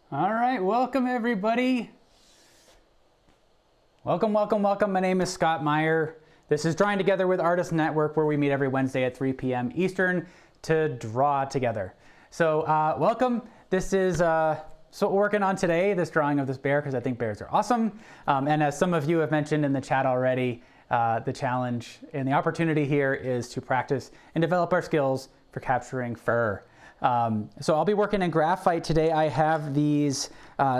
All right, welcome everybody. Welcome. My name is Scott Maier. This is Drawing Together with Artists Network, where we meet every Wednesday at 3 p.m. Eastern to draw together. So welcome. This is so what we're working on today, this drawing of this bear, because I think bears are awesome. And as some of you have mentioned in the chat already, the challenge and the opportunity here is to practice and develop our skills for capturing fur. So I'll be working in graphite today. I have these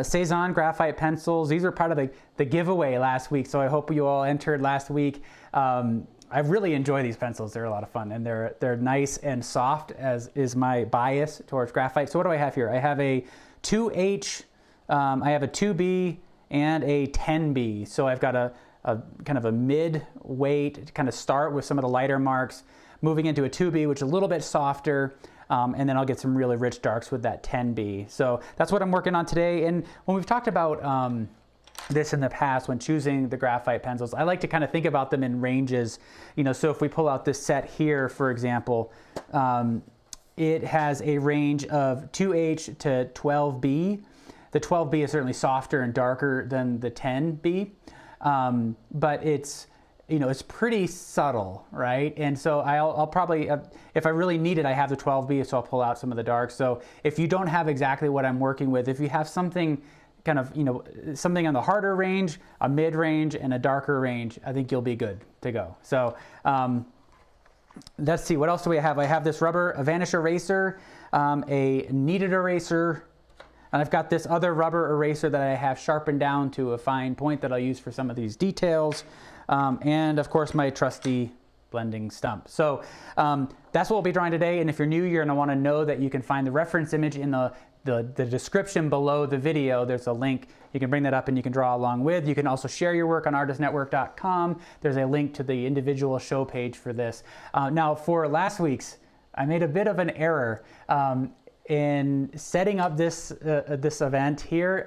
Cezanne graphite pencils. These are part of the giveaway last week, so I hope you all entered last week. I really enjoy these pencils. They're a lot of fun, and they're nice and soft, as is my bias towards graphite. So what do I have here? I have a 2H, I have a 2B, and a 10B. So I've got a kind of a mid-weight to kind of start with some of the lighter marks, moving into a 2B, which is a little bit softer. And then I'll get some really rich darks with that 10B. So that's what I'm working on today. And when we've talked about this in the past, when choosing the graphite pencils, I like to kind of think about them in ranges. You know, so if we pull out this set here, for example, it has a range of 2H to 12B. The 12B is certainly softer and darker than the 10B, but it's, you know, it's pretty subtle, right? And so I'll probably, if I really need it, I have the 12B, so I'll pull out some of the darks. So if you don't have exactly what I'm working with, if you have something kind of, you know, something on the harder range, a mid-range, and a darker range, I think you'll be good to go. So let's see, what else do we have? I have this rubber, a vanish eraser, a kneaded eraser, and I've got this other rubber eraser that I have sharpened down to a fine point that I'll use for some of these details. And of course my trusty blending stump. So that's what we'll be drawing today. And if you're new, you're going to want to know that you can find the reference image in the description below the video. There's a link. You can bring that up and you can draw along with. You can also share your work on artistnetwork.com. There's a link to the individual show page for this. Now for last week's, I made a bit of an error in setting up this this event here.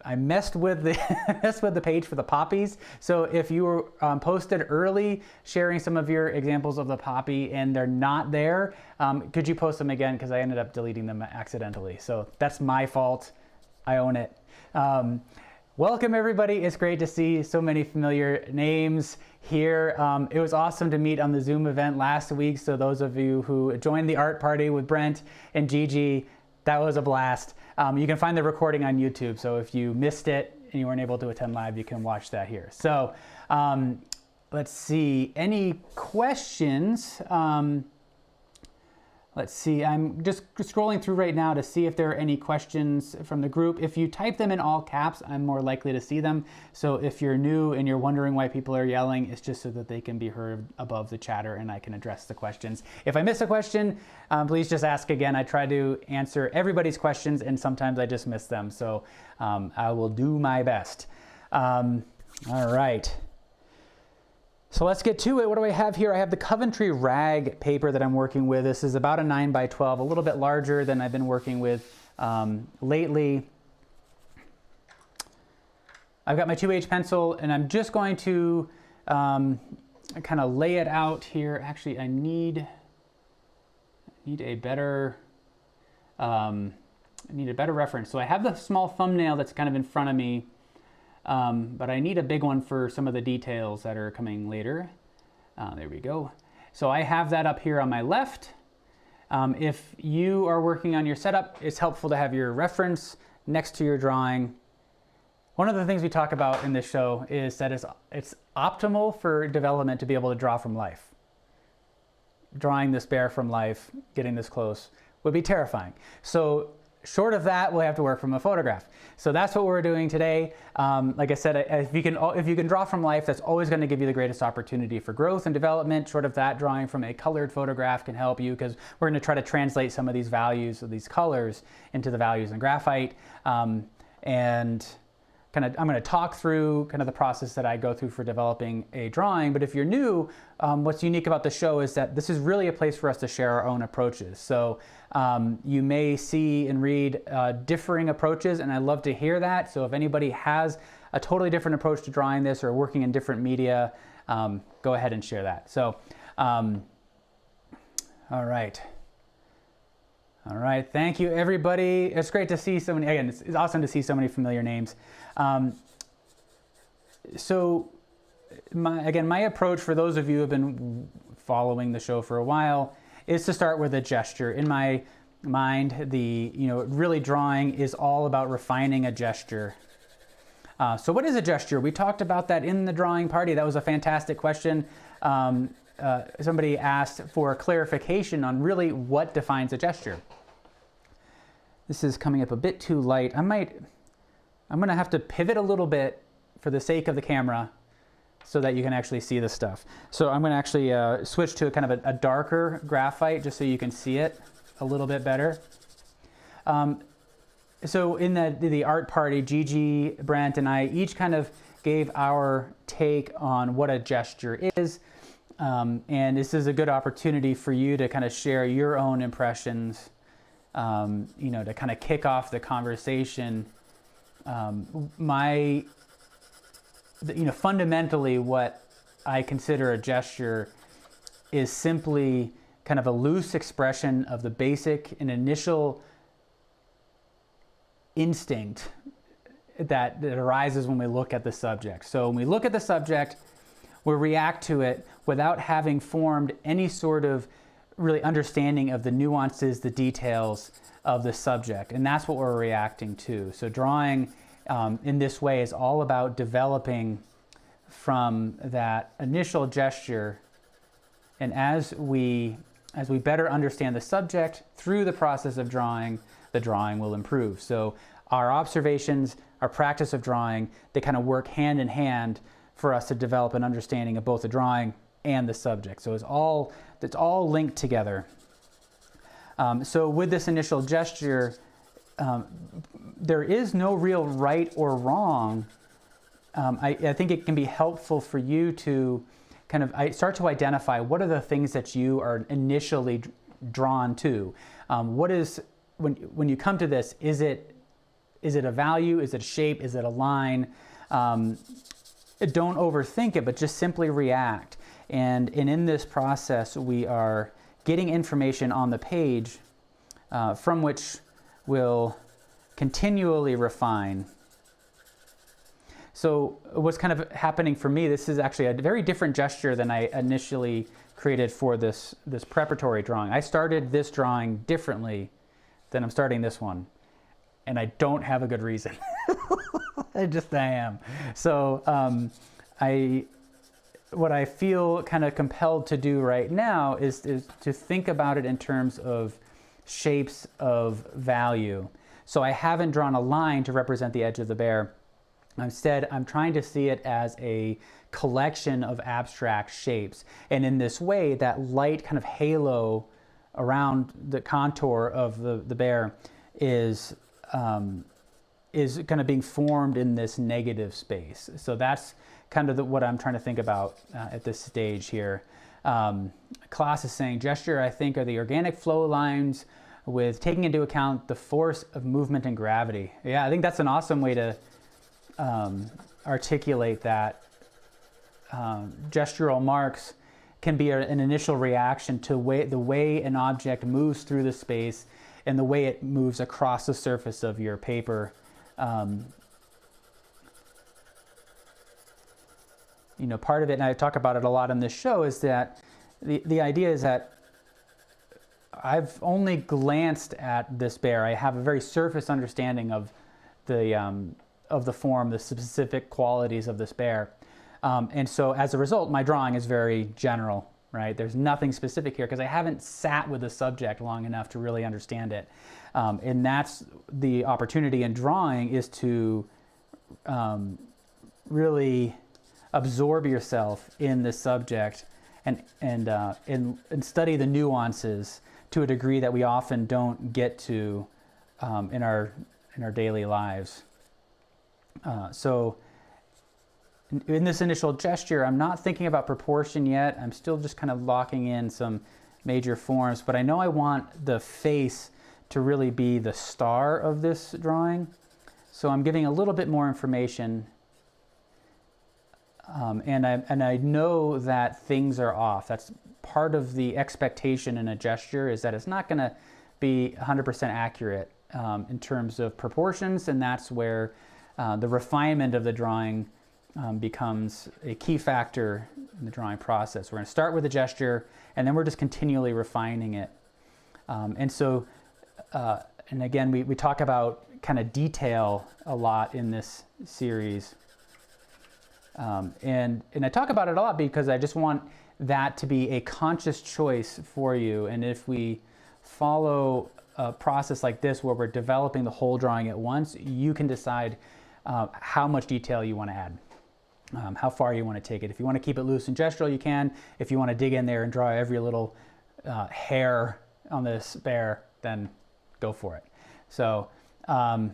I messed with the page for the poppies. So if you were posted early sharing some of your examples of the poppy and they're not there, could you post them again? Because I ended up deleting them accidentally. So that's my fault. I own it. Welcome everybody. It's great to see so many familiar names here. It was awesome to meet on the Zoom event last week. So those of you who joined the art party with Brent and Gigi, that was a blast. You can find the recording on YouTube, so if you missed it and you weren't able to attend live, you can watch that here. So let's see, any questions? Let's see, I'm just scrolling through right now to see if there are any questions from the group. If you type them in all caps, I'm more likely to see them. So if you're new and you're wondering why people are yelling, it's just so that they can be heard above the chatter and I can address the questions. If I miss a question, please just ask again. I try to answer everybody's questions and sometimes I just miss them. So I will do my best. All right. So let's get to it. What do I have here? I have the Coventry Rag paper that I'm working with. This is about a 9x12, a little bit larger than I've been working with lately. I've got my 2H pencil and I'm just going to kind of lay it out here. Actually, I need a better reference. So I have the small thumbnail that's kind of in front of me. But I need a big one for some of the details that are coming later. There we go. So I have that up here on my left. If you are working on your setup, it's helpful to have your reference next to your drawing. One of the things we talk about in this show is that it's optimal for development to be able to draw from life. Drawing this bear from life, getting this close, would be terrifying. So short of that, we'll have to work from a photograph. So that's what we're doing today. Like I said, if you can draw from life, that's always going to give you the greatest opportunity for growth and development. Short of that, drawing from a colored photograph can help you because we're going to try to translate some of these values of these colors into the values in graphite. And I'm going to talk through kind of the process that I go through for developing a drawing. But if you're new, what's unique about the show is that this is really a place for us to share our own approaches. So you may see and read differing approaches, and I love to hear that. So if anybody has a totally different approach to drawing this or working in different media, go ahead and share that. So, all right. All right, thank you everybody. It's great to see so many, again, it's awesome to see so many familiar names. My approach for those of you who have been following the show for a while is to start with a gesture. In my mind, really drawing is all about refining a gesture. So what is a gesture? We talked about that in the drawing party. That was a fantastic question. Somebody asked for clarification on really what defines a gesture. This is coming up a bit too light. I'm gonna have to pivot a little bit for the sake of the camera so that you can actually see the stuff. So I'm gonna actually switch to a kind of a darker graphite just so you can see it a little bit better. So in the art party, Gigi, Brent, and I each kind of gave our take on what a gesture is. And this is a good opportunity for you to kind of share your own impressions, to kind of kick off the conversation. Fundamentally what I consider a gesture is simply kind of a loose expression of the basic and initial instinct that arises when we look at the subject. So when we look at the subject, we react to it without having formed any sort of really understanding of the nuances, the details of the subject. And that's what we're reacting to. So drawing in this way is all about developing from that initial gesture. And as we better understand the subject through the process of drawing, the drawing will improve. So our observations, our practice of drawing, they kind of work hand in hand for us to develop an understanding of both the drawing and the subject. So it's all linked together. So with this initial gesture, there is no real right or wrong. I think it can be helpful for you to kind of start to identify what are the things that you are initially drawn to. What is, when you come to this, is it a value? Is it a shape? Is it a line? Don't overthink it, but just simply react. And in this process, we are getting information on the page from which we'll continually refine. So what's kind of happening for me, this is actually a very different gesture than I initially created for this preparatory drawing. I started this drawing differently than I'm starting this one. And I don't have a good reason. I am. So what I feel kind of compelled to do right now is to think about it in terms of shapes of value. So I haven't drawn a line to represent the edge of the bear. Instead, I'm trying to see it as a collection of abstract shapes. And in this way, that light kind of halo around the contour of the bear is kind of being formed in this negative space. So that's kind of what I'm trying to think about at this stage here. Klaus is saying, gesture, I think, are the organic flow lines with taking into account the force of movement and gravity. Yeah, I think that's an awesome way to articulate that. Gestural marks can be an initial reaction to the way an object moves through the space and the way it moves across the surface of your paper. Part of it, and I talk about it a lot in this show, is that the idea is that I've only glanced at this bear. I have a very surface understanding of the form, the specific qualities of this bear. And so as a result, my drawing is very general, right? There's nothing specific here because I haven't sat with the subject long enough to really understand it. And that's the opportunity in drawing, is to really absorb yourself in the subject and study the nuances to a degree that we often don't get to in our daily lives. So in this initial gesture, I'm not thinking about proportion yet. I'm still just kind of locking in some major forms, but I know I want the face to really be the star of this drawing. So I'm giving a little bit more information. And I know that things are off. That's part of the expectation in a gesture, is that it's not going to be 100% accurate in terms of proportions, and that's where the refinement of the drawing becomes a key factor in the drawing process. We're going to start with a gesture, and then we're just continually refining it. And again, we talk about kind of detail a lot in this series. And I talk about it a lot because I just want that to be a conscious choice for you. And if we follow a process like this where we're developing the whole drawing at once, you can decide how much detail you want to add, how far you want to take it. If you want to keep it loose and gestural, you can. If you want to dig in there and draw every little hair on this bear, then go for it. So, oh,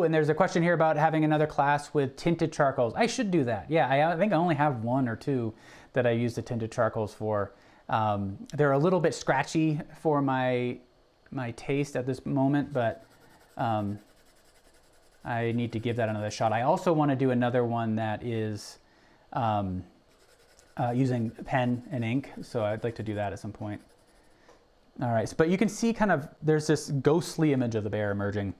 and there's a question here about having another class with tinted charcoals. I should do that. Yeah, I think I only have one or two that I use the tinted charcoals for. They're a little bit scratchy for my taste at this moment, but I need to give that another shot. I also want to do another one that is using pen and ink, so I'd like to do that at some point. All right, but you can see kind of there's this ghostly image of the bear emerging.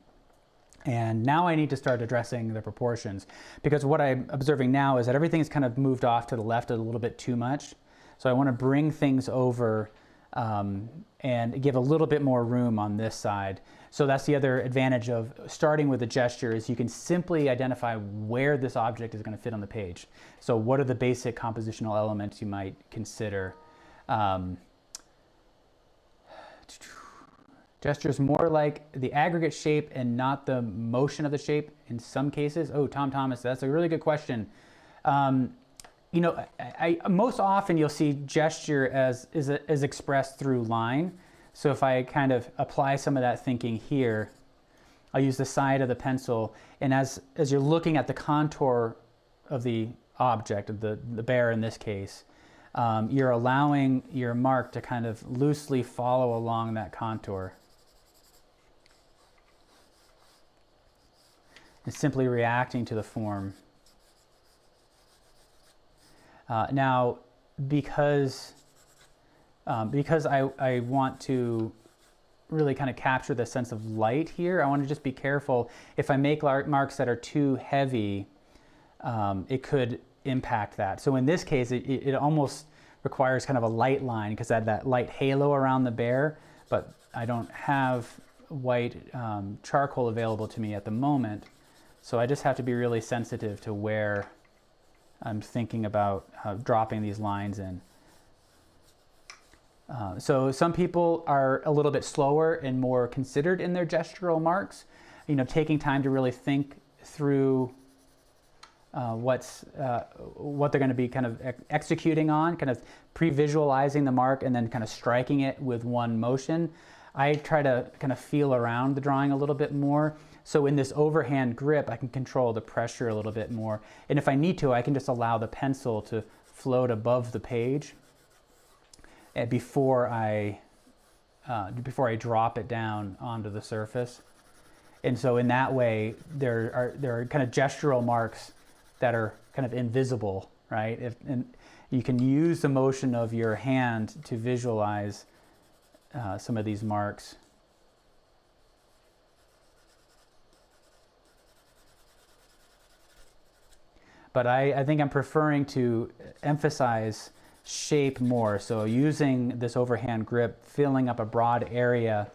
And now I need to start addressing the proportions, because what I'm observing now is that everything is kind of moved off to the left a little bit too much. So I want to bring things over and give a little bit more room on this side. So that's the other advantage of starting with a gesture, is you can simply identify where this object is going to fit on the page. So what are the basic compositional elements you might consider? Gesture is more like the aggregate shape and not the motion of the shape in some cases. Oh, Tom Thomas, that's a really good question. You know, most often you'll see gesture as expressed through line. So if I kind of apply some of that thinking here, I'll use the side of the pencil, and as you're looking at the contour of the object, of the bear in this case, you're allowing your mark to kind of loosely follow along that contour. And simply reacting to the form. Now, because I want to really kind of capture the sense of light here, I want to just be careful. If I make marks that are too heavy, it could impact that. So in this case, it almost requires kind of a light line, because I have that light halo around the bear, but I don't have white charcoal available to me at the moment. So I just have to be really sensitive to where I'm thinking about dropping these lines in. So some people are a little bit slower and more considered in their gestural marks, you know, taking time to really think through what they're going to be kind of executing on, kind of pre-visualizing the mark and then kind of striking it with one motion. I try to kind of feel around the drawing a little bit more. So in this overhand grip, I can control the pressure a little bit more. And if I need to, I can just allow the pencil to float above the page before I drop it down onto the surface. And so in that way, there are kind of gestural marks that are kind of invisible, right? And you can use the motion of your hand to visualize some of these marks. But I think I'm preferring to emphasize shape more. So using this overhand grip, filling up a broad area.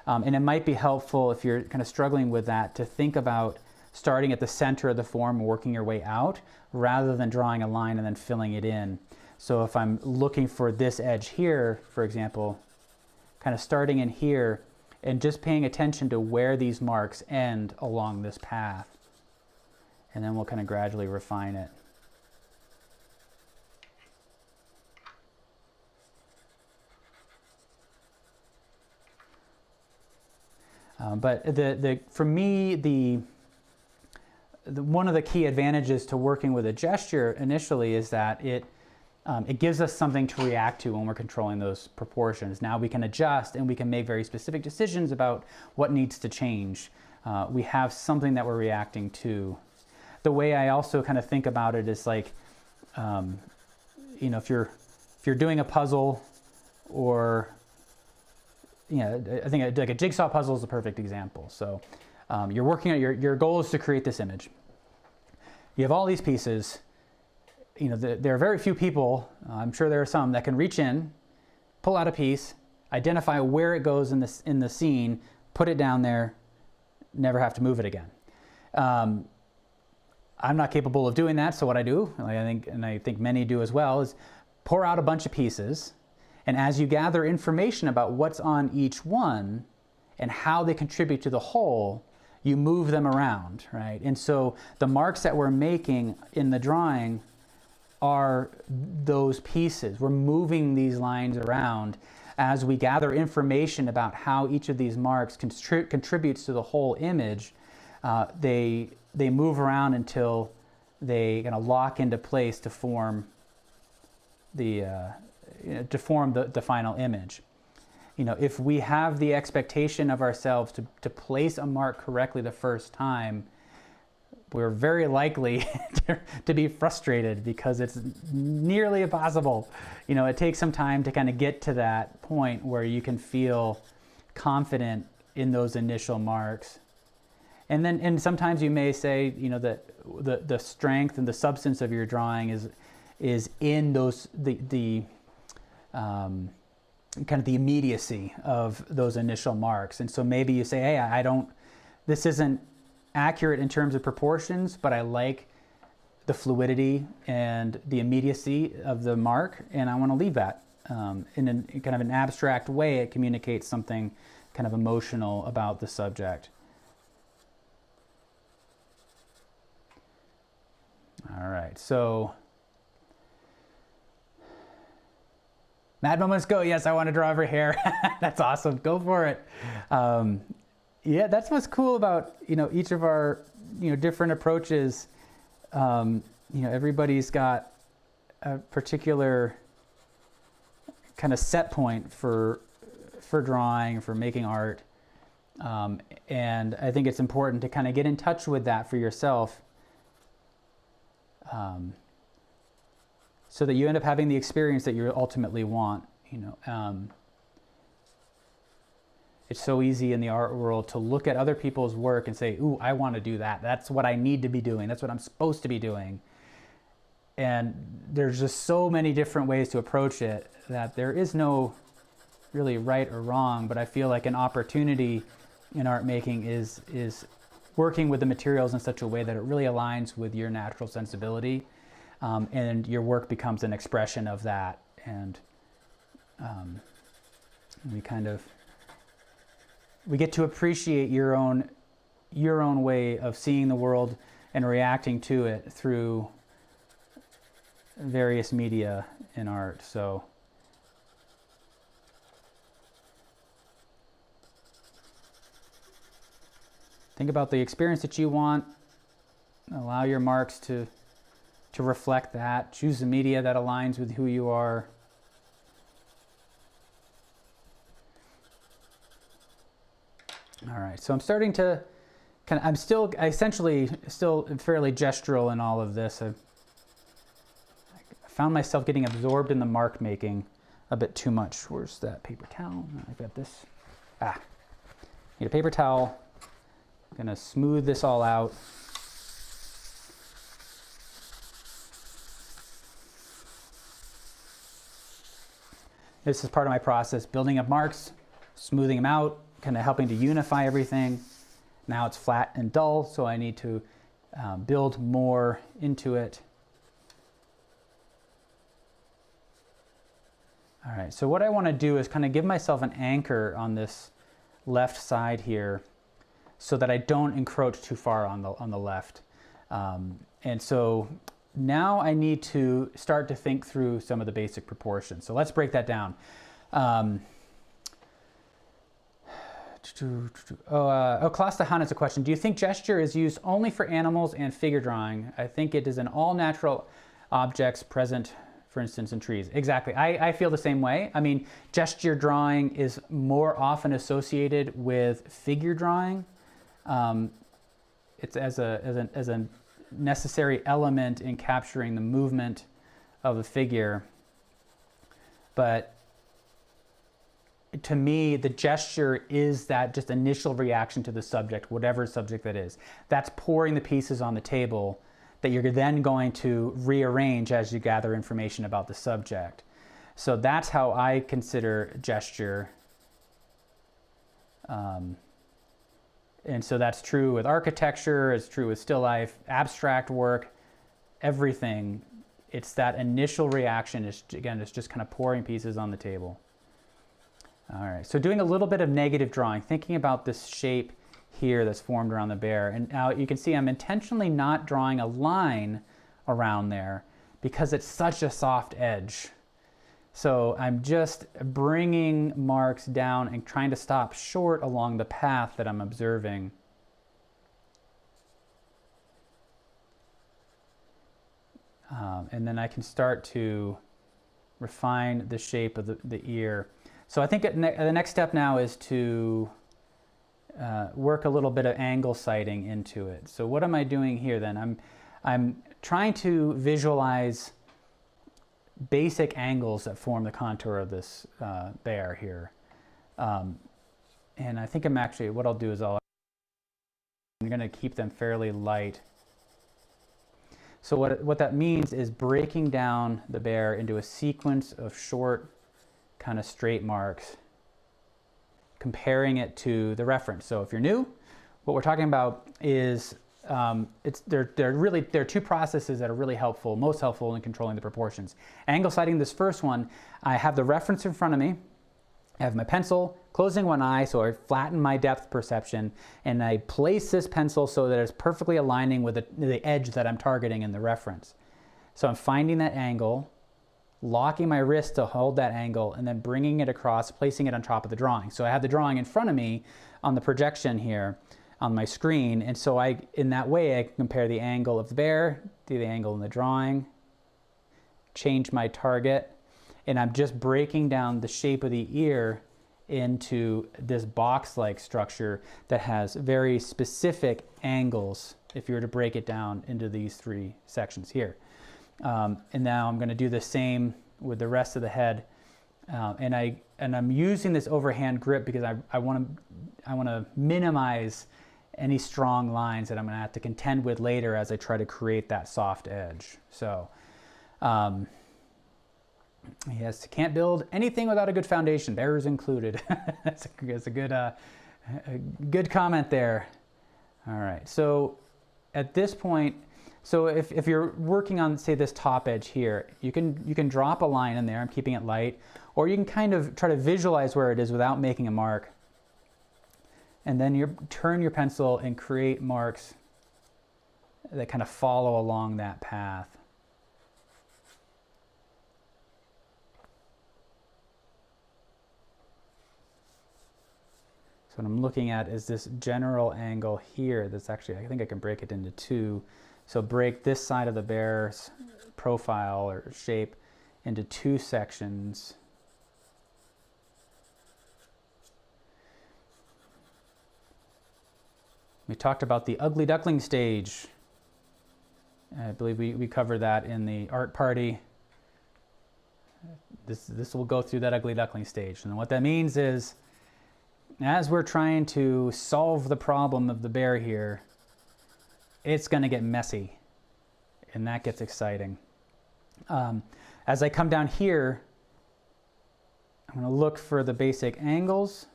And it might be helpful if you're kind of struggling with that to think about starting at the center of the form and working your way out, rather than drawing a line and then filling it in. So if I'm looking for this edge here, for example, kind of starting in here and just paying attention to where these marks end along this path. And then we'll kind of gradually refine it. But for me, one of the key advantages to working with a gesture initially is that it gives us something to react to when we're controlling those proportions. Now we can adjust and we can make very specific decisions about what needs to change. We have something that we're reacting to. The way I also kind of think about it is like, you know, if you're doing a puzzle, or I think like a jigsaw puzzle is a perfect example. So you're working on your goal is to create this image. You have all these pieces. There are very few people, I'm sure there are some, that can reach in, pull out a piece, identify where it goes in the scene, put it down there, never have to move it again. I'm not capable of doing that, so what I do, I think many do as well, is pour out a bunch of pieces, and as you gather information about what's on each one and how they contribute to the whole, you move them around, right? And so the marks that we're making in the drawing are those pieces. We're moving these lines around as we gather information about how each of these marks contributes to the whole image. They move around until they kind of lock into place to form the final image. If we have the expectation of ourselves to place a mark correctly the first time, we're very likely to be frustrated because it's nearly impossible. It takes some time to kind of get to that point where you can feel confident in those initial marks. And sometimes you may say, that the strength and the substance of your drawing is in those kind of the immediacy of those initial marks. And so maybe you say, hey, this isn't accurate in terms of proportions, but I like the fluidity and the immediacy of the mark, and I want to leave that. In kind of an abstract way, it communicates something kind of emotional about the subject. All right, so mad moments go. Yes, I want to draw over here. That's awesome. Go for it. Yeah, that's what's cool about each of our different approaches. Everybody's got a particular kind of set point for drawing, for making art, and I think it's important to kind of get in touch with that for yourself. So that you end up having the experience that you ultimately want. It's so easy in the art world to look at other people's work and say, ooh, I want to do that. That's what I need to be doing. That's what I'm supposed to be doing. And there's just so many different ways to approach it that there is no really right or wrong, but I feel like an opportunity in art making is working with the materials in such a way that it really aligns with your natural sensibility, and your work becomes an expression of that. And we get to appreciate your own way of seeing the world and reacting to it through various media in art. So think about the experience that you want. Allow your marks to reflect that. Choose the media that aligns with who you are. All right, so I'm starting to I'm essentially still fairly gestural in all of this. I found myself getting absorbed in the mark making a bit too much. Where's that paper towel? I've got this. Need a paper towel. I'm gonna smooth this all out. This is part of my process, building up marks, smoothing them out, kind of helping to unify everything. Now it's flat and dull, so I need to build more into it. All right, so what I want to do is kind of give myself an anchor on this left side here so that I don't encroach too far on the left. And so now I need to start to think through some of the basic proportions. So let's break that down. Klaus Dahan has a question. Do you think gesture is used only for animals and figure drawing? I think it is in all natural objects present, for instance, in trees. Exactly. I feel the same way. I mean, gesture drawing is more often associated with figure drawing. It's as a necessary element in capturing the movement of the figure. But to me, the gesture is that just initial reaction to the subject, whatever subject that is. That's pouring the pieces on the table that you're then going to rearrange as you gather information about the subject. So that's how I consider gesture. And so that's true with architecture, it's true with still life, abstract work, everything. It's that initial reaction. Again, it's just kind of pouring pieces on the table. All right, so doing a little bit of negative drawing, thinking about this shape here that's formed around the bear. And now you can see I'm intentionally not drawing a line around there because it's such a soft edge. So I'm just bringing marks down and trying to stop short along the path that I'm observing. And then I can start to refine the shape of the ear. So I think the next step now is to work a little bit of angle sighting into it. So what am I doing here then? I'm trying to visualize basic angles that form the contour of this bear here. And I think what I'll do is I'm going to keep them fairly light. So what that means is breaking down the bear into a sequence of short, kind of straight marks, comparing it to the reference. So if you're new, what we're talking about is there are two processes that are really helpful, most helpful in controlling the proportions. Angle sighting, this first one, I have the reference in front of me. I have my pencil, closing one eye, so I flatten my depth perception, and I place this pencil so that it's perfectly aligning with the edge that I'm targeting in the reference. So I'm finding that angle, locking my wrist to hold that angle, and then bringing it across, placing it on top of the drawing. So I have the drawing in front of me on the projection here on my screen, and so in that way I can compare the angle of the bear to the angle in the drawing, change my target, and I'm just breaking down the shape of the ear into this box-like structure that has very specific angles if you were to break it down into these three sections here. And now I'm going to do the same with the rest of the head, and I'm using this overhand grip because I want to minimize any strong lines that I'm going to have to contend with later as I try to create that soft edge. So yes, can't build anything without a good foundation, bears included. That's a good comment there. All right, so at this point, so if you're working on, say, this top edge here, you can drop a line in there. I'm keeping it light, or you can kind of try to visualize where it is without making a mark, and then you turn your pencil and create marks that kind of follow along that path. So what I'm looking at is this general angle here that's actually, I think I can break it into two. So break this side of the bear's profile or shape into two sections. We talked about the ugly duckling stage. I believe we covered that in the art party. This will go through that ugly duckling stage. And what that means is, as we're trying to solve the problem of the bear here, it's going to get messy, and that gets exciting. As I come down here, I'm going to look for the basic angles.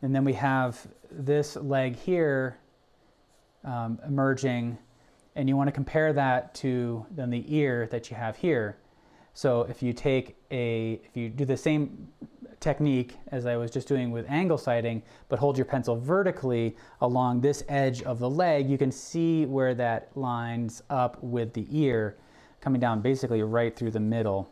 And then we have this leg here emerging, and you want to compare that to then the ear that you have here. So if you do the same technique as I was just doing with angle sighting, but hold your pencil vertically along this edge of the leg, you can see where that lines up with the ear, coming down basically right through the middle.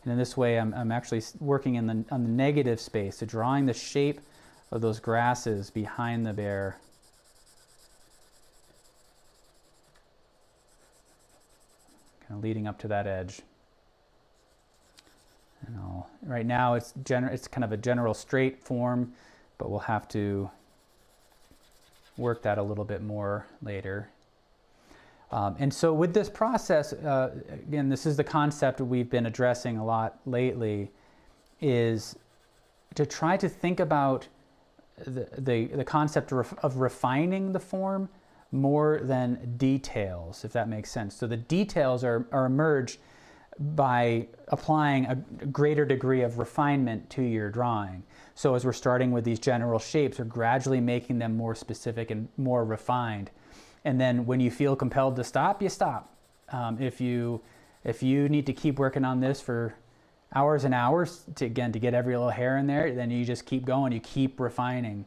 And in this way, I'm actually working on the negative space, so drawing the shape of those grasses behind the bear. Kind of leading up to that edge. And right now it's kind of a general straight form, but we'll have to work that a little bit more later. And so with this process, again, this is the concept we've been addressing a lot lately, is to try to think about the concept of refining the form more than details, if that makes sense. So the details are emerged by applying a greater degree of refinement to your drawing. So as we're starting with these general shapes, we're gradually making them more specific and more refined. And then when you feel compelled to stop, you stop. If you need to keep working on this for hours and hours to get every little hair in there, then you just keep going, you keep refining.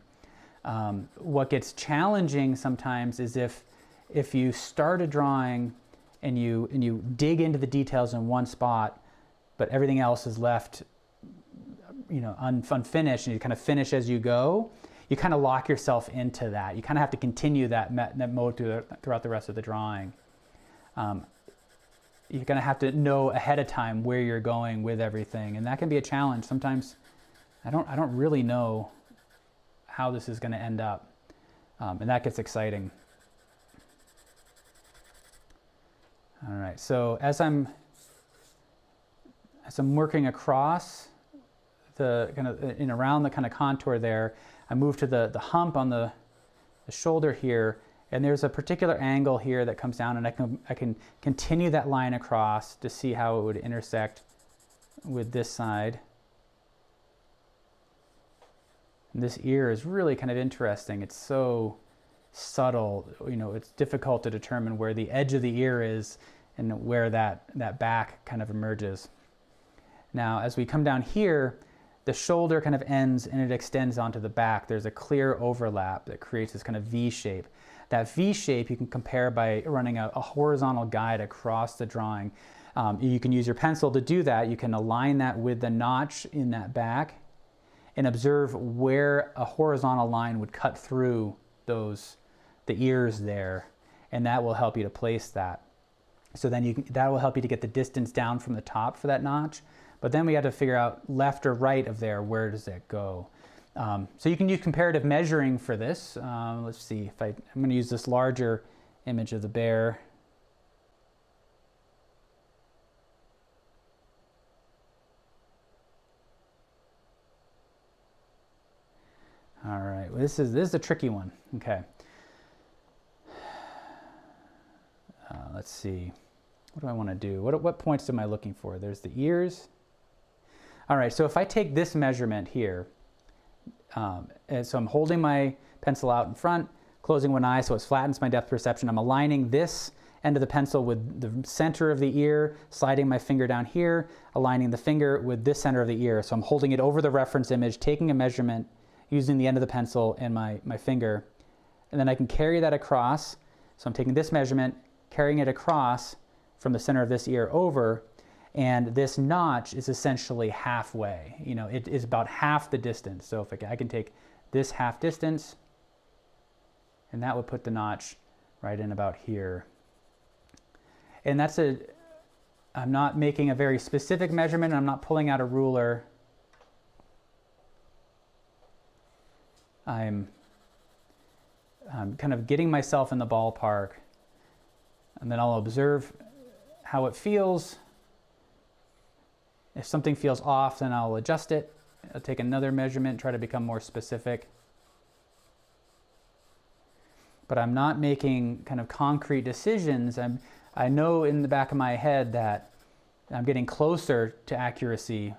What gets challenging sometimes is if you start a drawing and you dig into the details in one spot, but everything else is left, unfinished, and you kind of finish as you go, you kind of lock yourself into that. You kind of have to continue that mode throughout the rest of the drawing. You're going to have to know ahead of time where you're going with everything, and that can be a challenge. Sometimes I don't really know how this is going to end up, and that gets exciting. All right, so as I'm working across the kind of around the kind of contour there, I move to the hump on the shoulder here, and there's a particular angle here that comes down, and I can continue that line across to see how it would intersect with this side. And this ear is really kind of interesting. It's so subtle, it's difficult to determine where the edge of the ear is and where that back kind of emerges. Now, as we come down here, the shoulder kind of ends and it extends onto the back. There's a clear overlap that creates this kind of V shape. That V shape you can compare by running a horizontal guide across the drawing. You can use your pencil to do that. You can align that with the notch in that back and observe where a horizontal line would cut through the ears there, and that will help you to place that. So then that will help you to get the distance down from the top for that notch. But then we have to figure out left or right of there, where does it go? So you can use comparative measuring for this. Let's see, I'm going to use this larger image of the bear. All right, well, this is a tricky one. Okay. Let's see. What do I want to do? What points am I looking for? There's the ears. All right, so if I take this measurement here, and so I'm holding my pencil out in front, closing one eye so it flattens my depth perception. I'm aligning this end of the pencil with the center of the ear, sliding my finger down here, aligning the finger with this center of the ear. So I'm holding it over the reference image, taking a measurement, using the end of the pencil and my finger. And then I can carry that across. So I'm taking this measurement, carrying it across from the center of this ear over, and this notch is essentially halfway. It is about half the distance. So if I can take this half distance, and that would put the notch right in about here. And I'm not making a very specific measurement. I'm not pulling out a ruler. I'm kind of getting myself in the ballpark, and then I'll observe how it feels. If something feels off, then I'll adjust it. I'll take another measurement, try to become more specific. But I'm not making kind of concrete decisions. I know in the back of my head that I'm getting closer to accuracy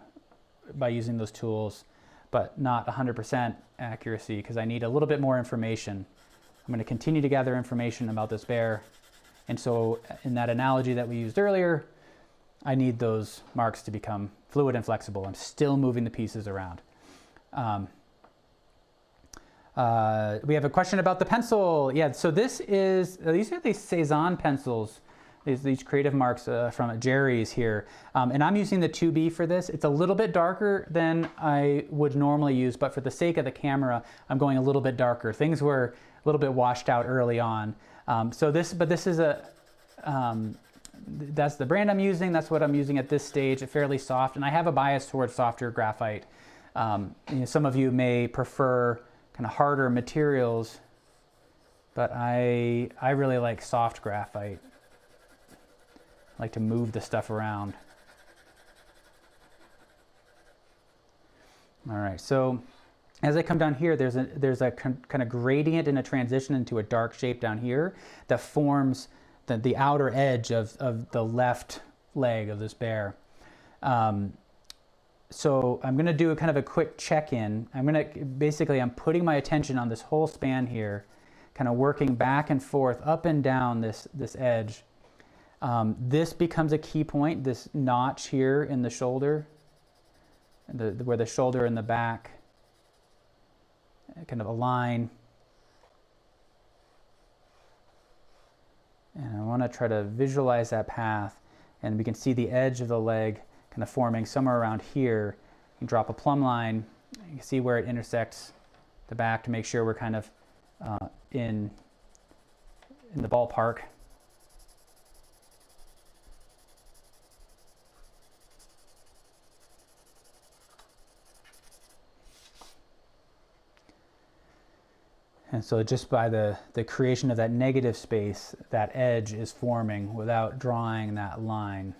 by using those tools, but not 100% accuracy because I need a little bit more information. I'm going to continue to gather information about this bear. And so in that analogy that we used earlier, I need those marks to become fluid and flexible. I'm still moving the pieces around. We have a question about the pencil. Yeah, so these are the Cezanne pencils, these creative marks from Jerry's here. And I'm using the 2B for this. It's a little bit darker than I would normally use, but for the sake of the camera, I'm going a little bit darker. Things were a little bit washed out early on. This is that's the brand I'm using. That's what I'm using at this stage, fairly soft. And I have a bias towards softer graphite. Some of you may prefer kind of harder materials, but I really like soft graphite. I like to move the stuff around. All right, so as I come down here, there's a kind of gradient and a transition into a dark shape down here that forms the outer edge of the left leg of this bear. So I'm going to do a kind of a quick check-in. I'm putting my attention on this whole span here, kind of working back and forth, up and down this edge. This becomes a key point, this notch here in the shoulder, where the shoulder and the back kind of align. And I want to try to visualize that path, and we can see the edge of the leg kind of forming somewhere around here. You can drop a plumb line, you can see where it intersects the back to make sure we're kind of in the ballpark. And so just by the creation of that negative space, that edge is forming without drawing that line.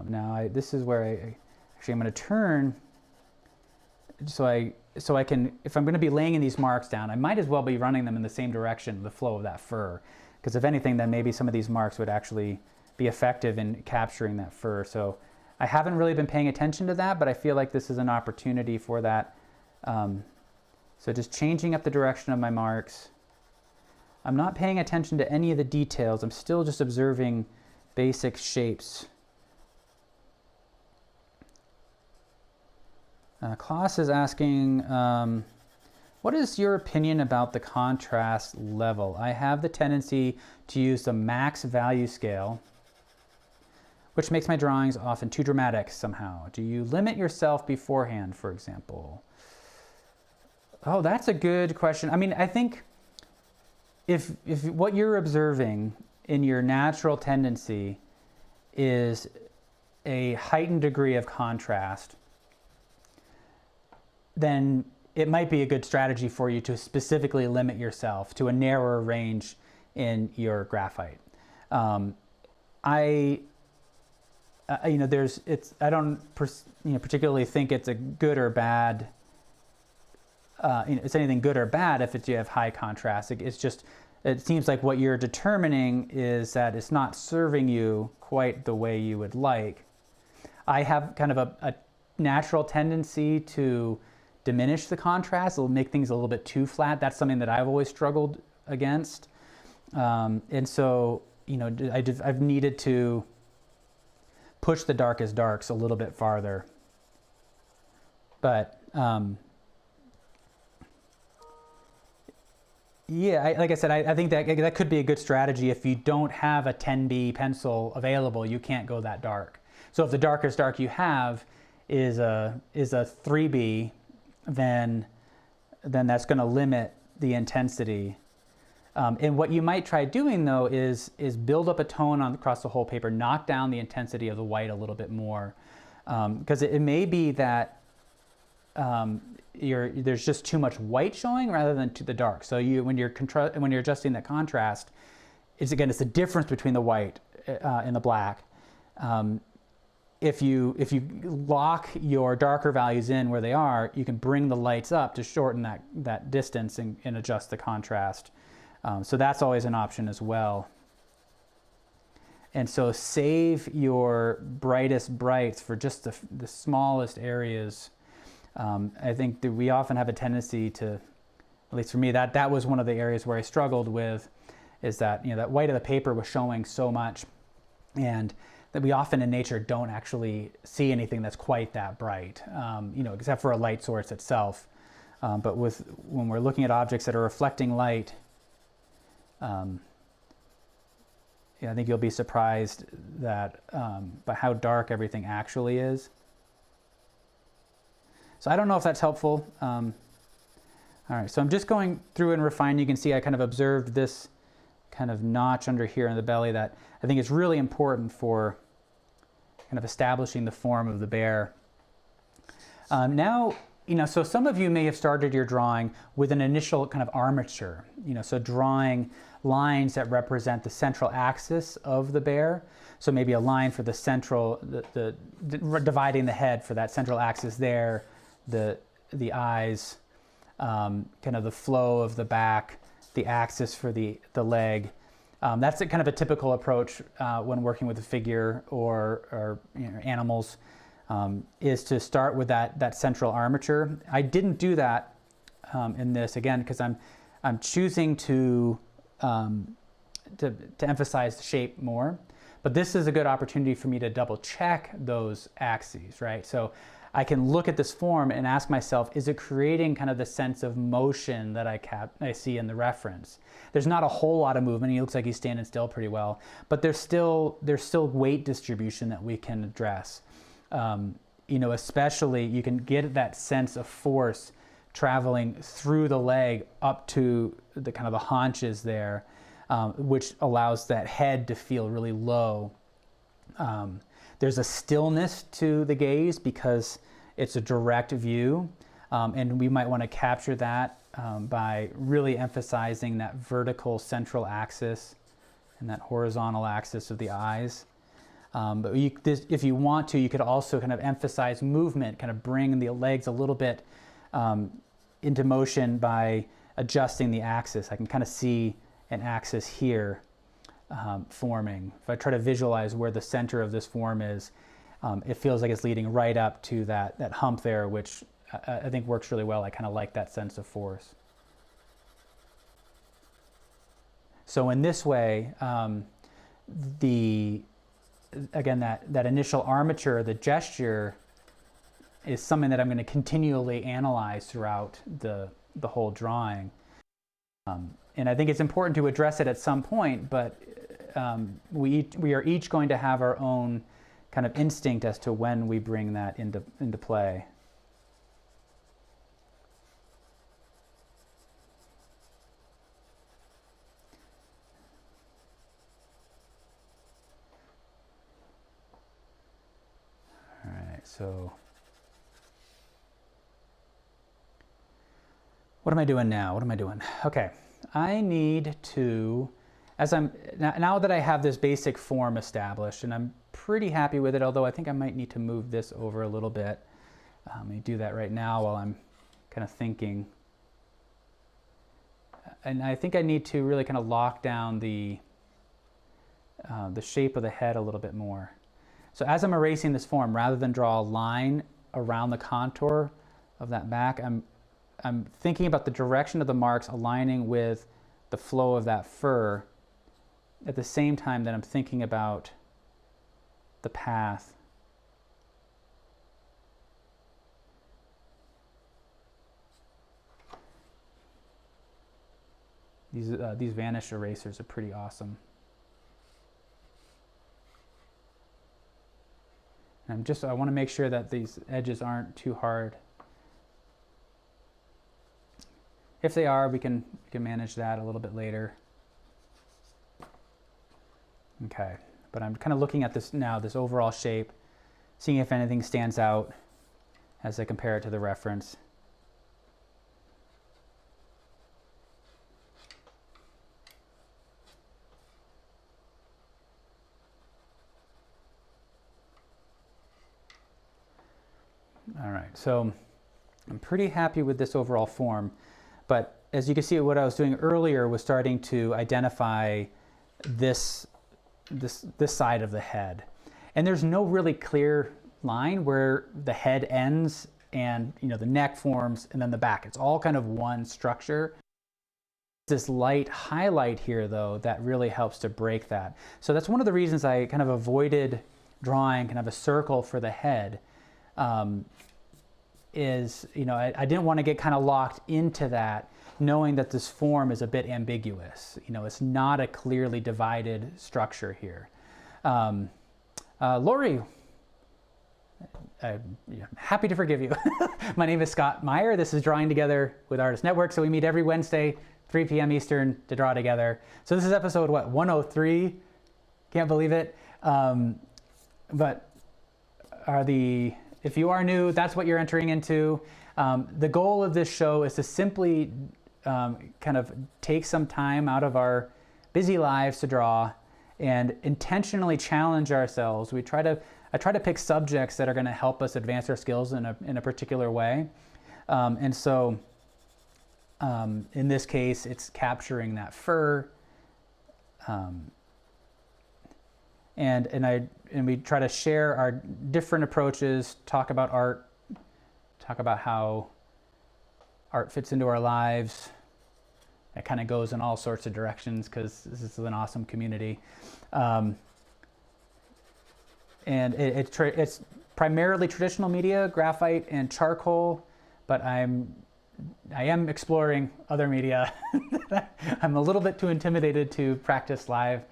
Now this is where I'm going to turn so I can, if I'm going to be laying these marks down, I might as well be running them in the same direction, the flow of that fur. Because if anything, then maybe some of these marks would actually be effective in capturing that fur. So I haven't really been paying attention to that, but I feel like this is an opportunity for that. So just changing up the direction of my marks. I'm not paying attention to any of the details. I'm still just observing basic shapes. Klaus is asking, what is your opinion about the contrast level? I have the tendency to use the max value scale, which makes my drawings often too dramatic somehow. Do you limit yourself beforehand, for example? Oh, that's a good question. I mean, I think if what you're observing in your natural tendency is a heightened degree of contrast, then it might be a good strategy for you to specifically limit yourself to a narrower range in your graphite. I don't particularly think it's a good or bad. It's anything good or bad if you have high contrast. It's just, it seems like what you're determining is that it's not serving you quite the way you would like. I have kind of a natural tendency to diminish the contrast. It'll make things a little bit too flat. That's something that I've always struggled against. And so, I've needed to push the darkest darks a little bit farther. But yeah, like I said, I think that could be a good strategy. If you don't have a 10B pencil available, you can't go that dark. So if the darkest dark you have is a 3B, then that's going to limit the intensity. And what you might try doing though is build up a tone across the whole paper, knock down the intensity of the white a little bit more, because it may be that there's just too much white showing rather than the dark. So when you're adjusting that contrast, it's the difference between the white and the black. If you lock your darker values in where they are, you can bring the lights up to shorten that distance and adjust the contrast. So that's always an option as well. And so save your brightest brights for just the smallest areas. I think that we often have a tendency to, at least for me, that was one of the areas where I struggled with, is that that white of the paper was showing so much, and that we often in nature don't actually see anything that's quite that bright, except for a light source itself. But when we're looking at objects that are reflecting light, I think you'll be surprised that by how dark everything actually is. So I don't know if that's helpful. All right, so I'm just going through and refining. You can see I kind of observed this kind of notch under here in the belly that I think is really important for kind of establishing the form of the bear. Now So some of you may have started your drawing with an initial kind of armature, so drawing lines that represent the central axis of the bear. So maybe a line for the central, dividing the head for that central axis there, the eyes, kind of the flow of the back, the axis for the leg. That's kind of a typical approach when working with a figure or animals, is to start with that central armature. I didn't do that in this, again, because I'm choosing to emphasize the shape more. But this is a good opportunity for me to double check those axes, right? So I can look at this form and ask myself, is it creating kind of the sense of motion that I see in the reference? There's not a whole lot of movement. He looks like he's standing still pretty well, but there's still weight distribution that we can address. Especially you can get that sense of force traveling through the leg up to the kind of the haunches there, which allows that head to feel really low. There's a stillness to the gaze because it's a direct view, and we might want to capture that by really emphasizing that vertical central axis and that horizontal axis of the eyes. But if you want to, you could also kind of emphasize movement, kind of bring the legs a little bit into motion by adjusting the axis. I can kind of see an axis here forming. If I try to visualize where the center of this form is, it feels like it's leading right up to that hump there, which I think works really well. I kind of like that sense of force. So in this way, again, that initial armature, the gesture, is something that I'm going to continually analyze throughout the whole drawing. And I think it's important to address it at some point, but we are each going to have our own kind of instinct as to when we bring that into play. All right, so what am I doing now? What am I doing? Okay, I need to, now that I have this basic form established, and I'm pretty happy with it, although I think I might need to move this over a little bit. Let me do that right now while I'm kind of thinking. And I think I need to really kind of lock down the shape of the head a little bit more. So as I'm erasing this form, rather than draw a line around the contour of that back, I'm thinking about the direction of the marks aligning with the flow of that fur at the same time that I'm thinking about the path. These vanish erasers are pretty awesome. And I want to make sure that these edges aren't too hard. If they are, we can manage that a little bit later. Okay, but I'm kind of looking at this now, this overall shape, seeing if anything stands out as I compare it to the reference. All right, so I'm pretty happy with this overall form, but as you can see, what I was doing earlier was starting to identify this side of the head. And there's no really clear line where the head ends and the neck forms and then the back. It's all kind of one structure. This light highlight here, though, that really helps to break that. So that's one of the reasons I kind of avoided drawing kind of a circle for the head. I didn't want to get kind of locked into that, knowing that this form is a bit ambiguous. It's not a clearly divided structure here. Lori, I'm happy to forgive you. My name is Scott Maier. This is Drawing Together with Artist Network. So we meet every Wednesday, 3 p.m. Eastern, to draw together. So this is episode, 103? Can't believe it. But if you are new, that's what you're entering into. The goal of this show is to simply kind of take some time out of our busy lives to draw and intentionally challenge ourselves. I try to pick subjects that are going to help us advance our skills in a particular way. And so in this case, it's capturing that fur. And we try to share our different approaches, talk about art, talk about how art fits into our lives. It kind of goes in all sorts of directions because this is an awesome community. And it's primarily traditional media, graphite and charcoal, but I am exploring other media. I'm a little bit too intimidated to practice live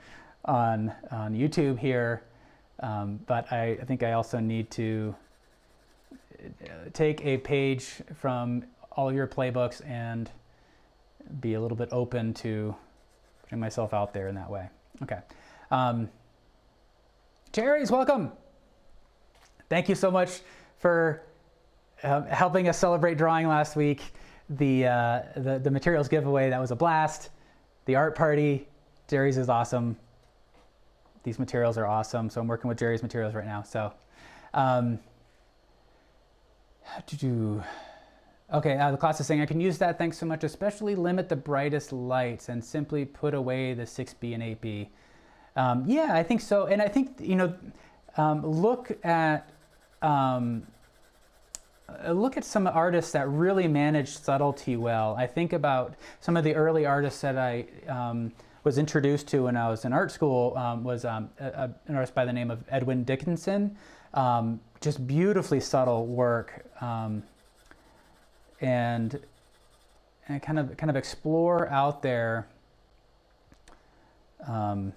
on YouTube here, but I think I also need to take a page from all your playbooks and be a little bit open to putting myself out there in that way. Okay. Jerry's, welcome. Thank you so much for helping us celebrate drawing last week. The materials giveaway, that was a blast. The art party, Jerry's is awesome. These materials are awesome. So I'm working with Jerry's materials right now. So, okay, the class is saying, I can use that, thanks so much, especially limit the brightest lights and simply put away the 6B and 8B. Yeah, I think so. And I think, look at some artists that really manage subtlety well. I think about some of the early artists that I was introduced to when I was in art school, was an artist by the name of Edwin Dickinson. Just beautifully subtle work. And kind of explore out there and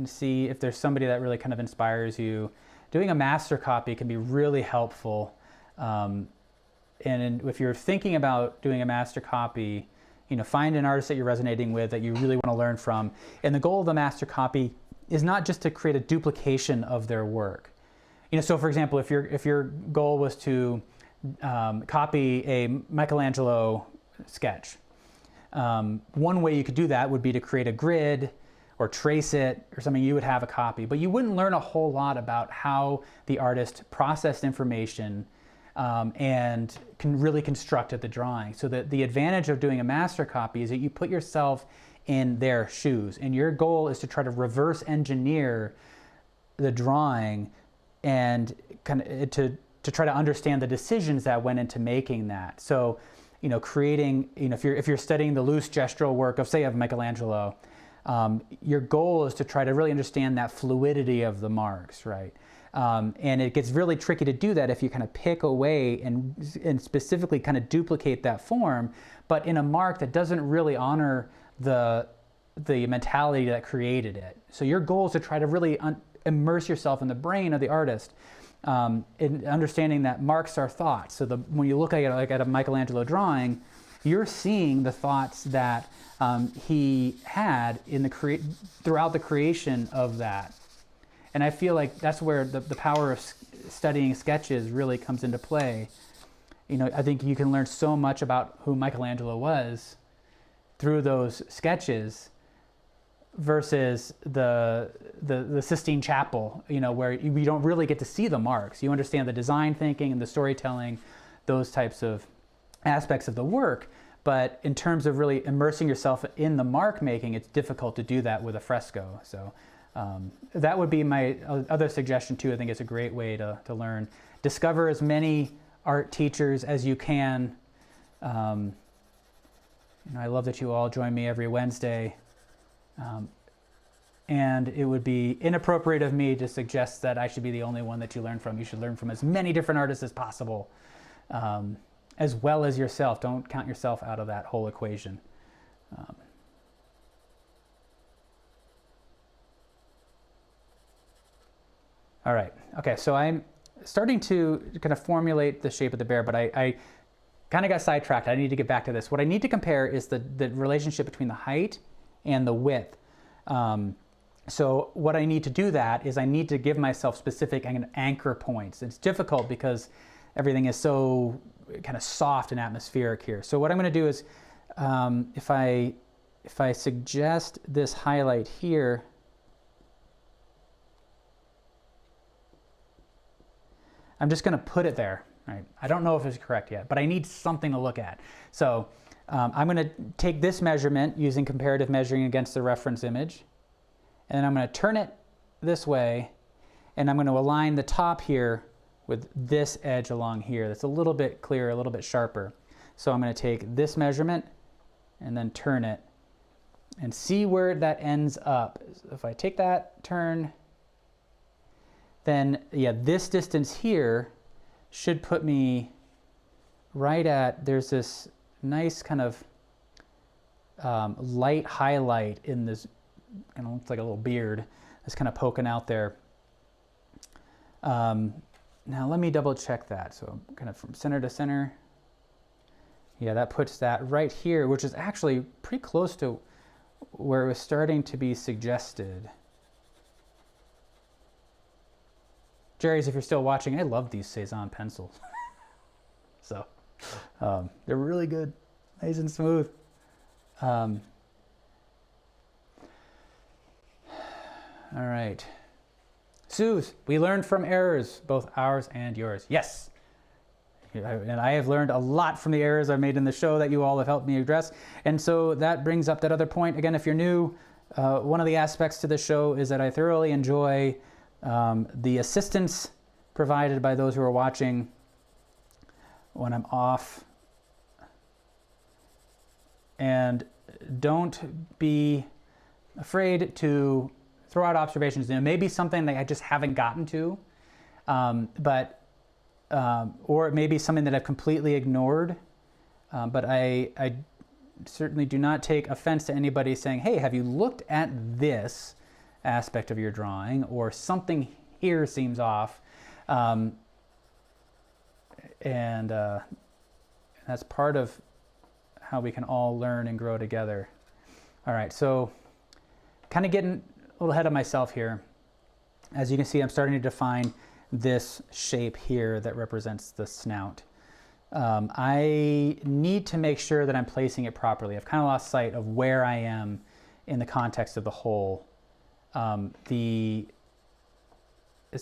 see if there's somebody that really kind of inspires you. Doing a master copy can be really helpful. And if you're thinking about doing a master copy, find an artist that you're resonating with that you really want to learn from. And the goal of the master copy is not just to create a duplication of their work. So for example, if your goal was to copy a Michelangelo sketch, one way you could do that would be to create a grid or trace it or something. You would have a copy, but you wouldn't learn a whole lot about how the artist processed information and can really constructed the drawing. So the advantage of doing a master copy is that you put yourself in their shoes, and your goal is to try to reverse engineer the drawing and kind of to try to understand the decisions that went into making that. So, creating, if you're studying the loose gestural work of, say, of Michelangelo, your goal is to try to really understand that fluidity of the marks, right? And it gets really tricky to do that if you kind of pick away and specifically kind of duplicate that form, but in a mark that doesn't really honor the mentality that created it. So your goal is to try to really immerse yourself in the brain of the artist, in understanding that marks are thoughts. So when you look at it like at a Michelangelo drawing, you're seeing the thoughts that he had throughout the creation of that. And I feel like that's where the power of studying sketches really comes into play. I think you can learn so much about who Michelangelo was through those sketches versus the Sistine Chapel, where you don't really get to see the marks. You understand the design thinking and the storytelling, those types of aspects of the work. But in terms of really immersing yourself in the mark making, it's difficult to do that with a fresco. So that would be my other suggestion too. I think it's a great way to learn. Discover as many art teachers as you can. I love that you all join me every Wednesday. And it would be inappropriate of me to suggest that I should be the only one that you learn from. You should learn from as many different artists as possible, as well as yourself. Don't count yourself out of that whole equation. All right. Okay, so I'm starting to kind of formulate the shape of the bear, but I kind of got sidetracked. I need to get back to this. What I need to compare is the relationship between the height and the width. So what I need to do that is I need to give myself specific anchor points. It's difficult because everything is so kind of soft and atmospheric here. So what I'm going to do is, if I suggest this highlight here, I'm just going to put it there. Right? I don't know if it's correct yet, but I need something to look at. So I'm going to take this measurement using comparative measuring against the reference image, and then I'm going to turn it this way, and I'm going to align the top here with this edge along here that's a little bit clearer, a little bit sharper. So I'm going to take this measurement and then turn it and see where that ends up. If I take that turn, then yeah, this distance here should put me right at, there's this nice kind of light highlight in this, kind of looks like a little beard that's kind of poking out there. Now let me double check that. So kind of from center to center. Yeah, that puts that right here, which is actually pretty close to where it was starting to be suggested. Jerry's, if you're still watching, I love these Cezanne pencils. So they're really good, nice and smooth. All right. Suze, we learned from errors, both ours and yours. Yes. And I have learned a lot from the errors I've made in the show that you all have helped me address. And so that brings up that other point. Again, if you're new, one of the aspects to the show is that I thoroughly enjoy the assistance provided by those who are watching when I'm off. And don't be afraid to throw out observations. It may be something that I just haven't gotten to, or it may be something that I've completely ignored. But I certainly do not take offense to anybody saying, hey, have you looked at this aspect of your drawing, or something here seems off. And that's part of how we can all learn and grow together. All right, so kind of getting a little ahead of myself here. As you can see, I'm starting to define this shape here that represents the snout. I need to make sure that I'm placing it properly. I've kind of lost sight of where I am in the context of the whole. As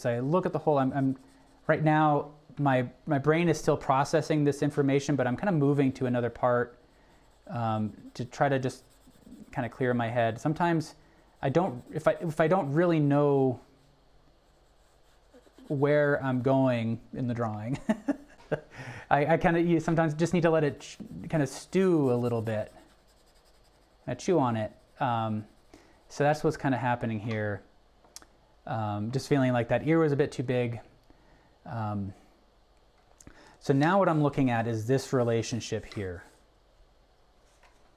I look at the whole, I'm right now, my brain is still processing this information, but I'm kind of moving to another part to try to just kind of clear my head. Sometimes I don't, if I don't really know where I'm going in the drawing, I kind of sometimes just need to let it kind of stew a little bit. I chew on it. So that's what's kind of happening here. Just feeling like that ear was a bit too big. So now what I'm looking at is this relationship here.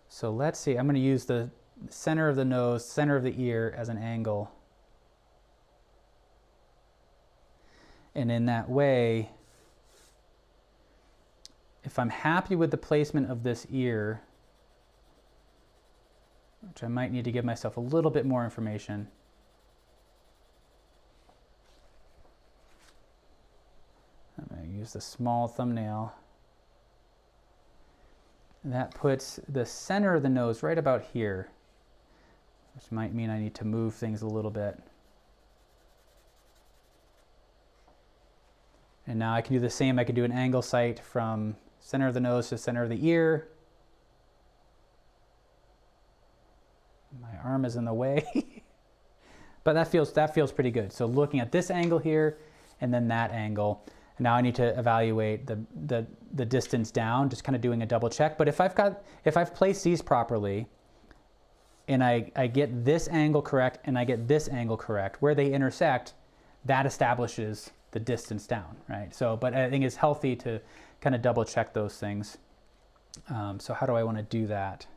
So let's see, I'm going to use the center of the nose, center of the ear as an angle. And in that way, if I'm happy with the placement of this ear, which I might need to give myself a little bit more information. I'm going to use the small thumbnail. And that puts the center of the nose right about here, which might mean I need to move things a little bit. And now I can do the same. I can do an angle sight from center of the nose to center of the ear. My arm is in the way. But that feels pretty good. So looking at this angle here and then that angle. Now I need to evaluate the distance down, just kind of doing a double check. But if I've placed these properly and I get this angle correct and I get this angle correct, where they intersect, that establishes the distance down, right? So, but I think it's healthy to kind of double check those things. So how do I want to do that?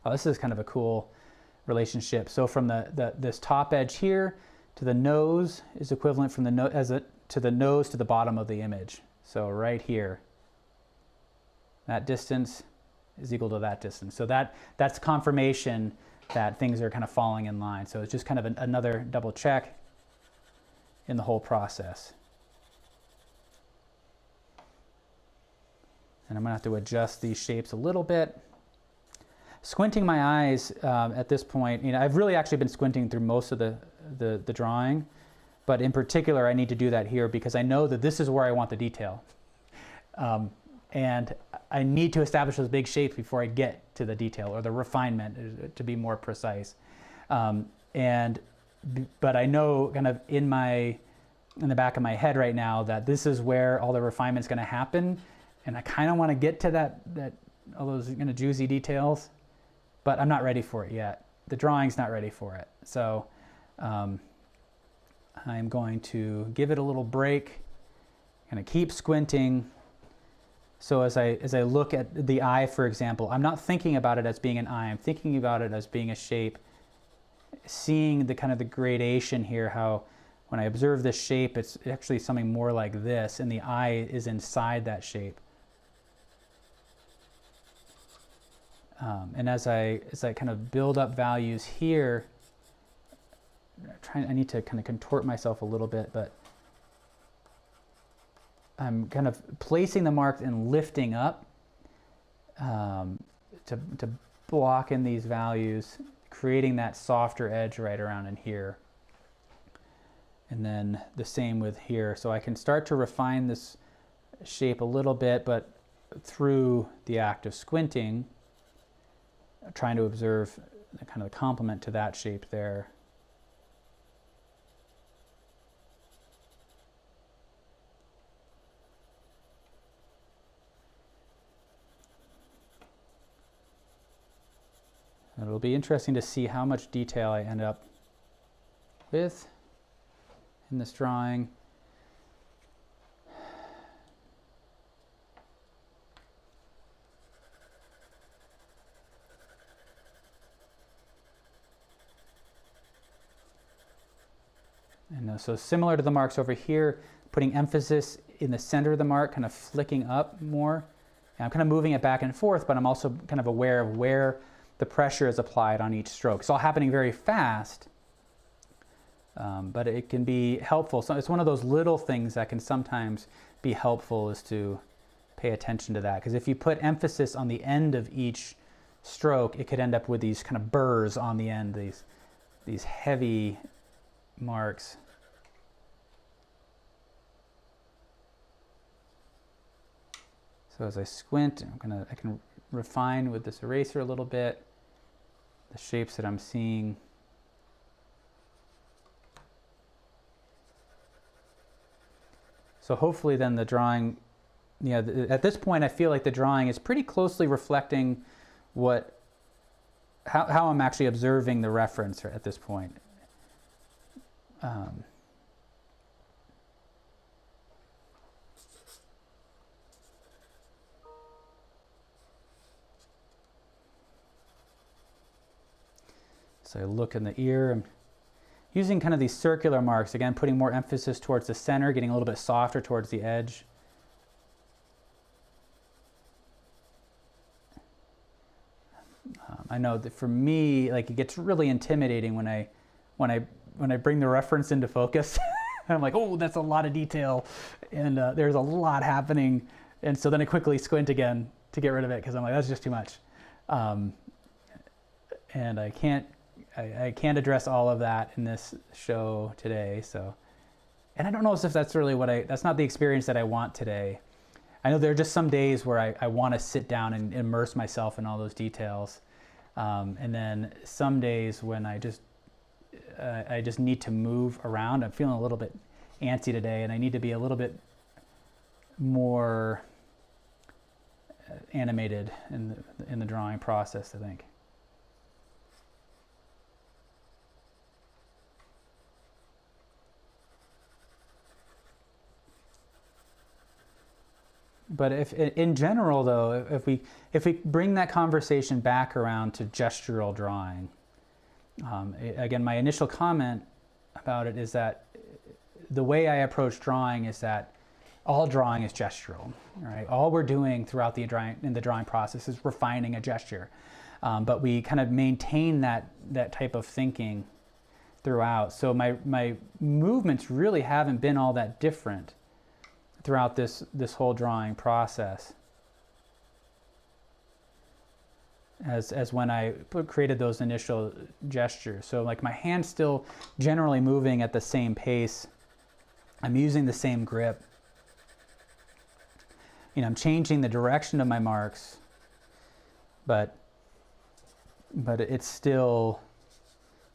Oh, this is kind of a cool relationship. So from this top edge here to the nose is equivalent from the to the nose to the bottom of the image. So right here, that distance is equal to that distance. So that's confirmation that things are kind of falling in line. So it's just kind of another double check. in the whole process. And I'm gonna have to adjust these shapes a little bit. Squinting my eyes at this point, you know, I've really actually been squinting through most of the drawing, but in particular I need to do that here because I know that this is where I want the detail. And I need to establish those big shapes before I get to the detail or the refinement, to be more precise. But I know kind of in the back of my head right now that this is where all the refinement's going to happen, and I kind of want to get to that all those kind of juicy details, but I'm not ready for it yet. The drawing's not ready for it, so I'm going to give it a little break, kind of keep squinting. So as I look at the eye, for example, I'm not thinking about it as being an eye. I'm thinking about it as being a shape, seeing the kind of the gradation here, how when I observe this shape, it's actually something more like this, and the eye is inside that shape. And as I kind of build up values here, I need to kind of contort myself a little bit, but I'm kind of placing the marks and lifting up to block in these values, creating that softer edge right around in here. And then the same with here. So I can start to refine this shape a little bit, but through the act of squinting, trying to observe kind of the complement to that shape there. It'll be interesting to see how much detail I end up with in this drawing. And so similar to the marks over here, putting emphasis in the center of the mark, kind of flicking up more. And I'm kind of moving it back and forth, but I'm also kind of aware of where the pressure is applied on each stroke. It's all happening very fast, but it can be helpful. So it's one of those little things that can sometimes be helpful, is to pay attention to that. Because if you put emphasis on the end of each stroke, it could end up with these kind of burrs on the end, these heavy marks. So as I squint, I can refine with this eraser a little bit the shapes that I'm seeing. So hopefully then the drawing, at this point I feel like the drawing is pretty closely reflecting how I'm actually observing the reference at this point. So I look in the ear, I'm using kind of these circular marks, again, putting more emphasis towards the center, getting a little bit softer towards the edge. I know that for me, like, it gets really intimidating when I bring the reference into focus. I'm like, oh, that's a lot of detail, and there's a lot happening, and so then I quickly squint again to get rid of it, because I'm like, that's just too much, and I can't address all of that in this show today. So, and I don't know if that's really that's not the experience that I want today. I know there are just some days where I want to sit down and immerse myself in all those details, and then some days when I just need to move around. I'm feeling a little bit antsy today, and I need to be a little bit more animated in the drawing process, I think. But in general, though, if we bring that conversation back around to gestural drawing, again, my initial comment about it is that the way I approach drawing is that all drawing is gestural, right? All we're doing throughout the drawing process is refining a gesture, but we kind of maintain that type of thinking throughout. So my movements really haven't been all that different throughout this whole drawing process as when I created those initial gestures. So like my hand's still generally moving at the same pace. I'm using the same grip. You know, I'm changing the direction of my marks, but it's still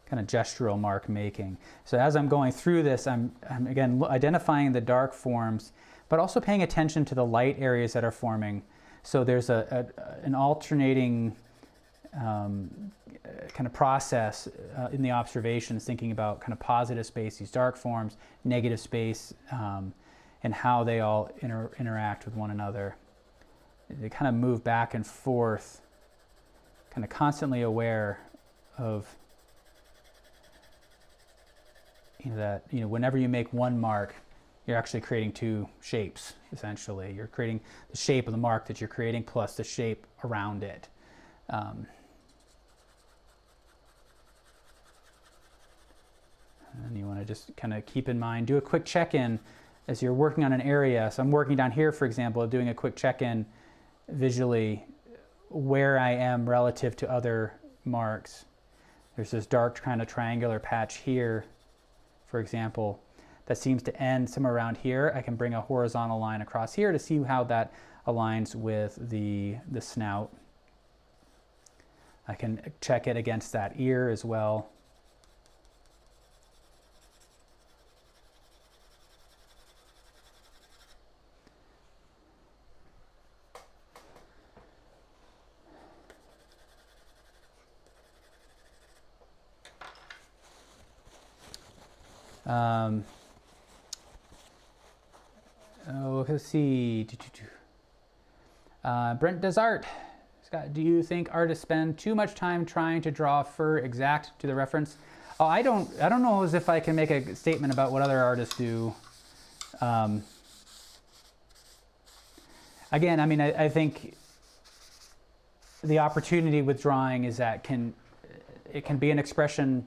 kind of gestural mark making. So as I'm going through this, I'm again identifying the dark forms, but also paying attention to the light areas that are forming. So there's an alternating kind of process in the observations, thinking about kind of positive space, these dark forms, negative space, and how they all interact with one another. They kind of move back and forth, kind of constantly aware of that, whenever you make one mark, you're actually creating two shapes, essentially. You're creating the shape of the mark that you're creating plus the shape around it. And you want to just kind of keep in mind, do a quick check-in as you're working on an area. So I'm working down here, for example, doing a quick check-in visually where I am relative to other marks. There's this dark kind of triangular patch here, for example, that seems to end somewhere around here. I can bring a horizontal line across here to see how that aligns with the snout. I can check it against that ear as well. Let's see. Brent does art. Scott, do you think artists spend too much time trying to draw fur exact to the reference? Oh, I don't know as if I can make a statement about what other artists do. Again, I mean, I think the opportunity with drawing is that it can be an expression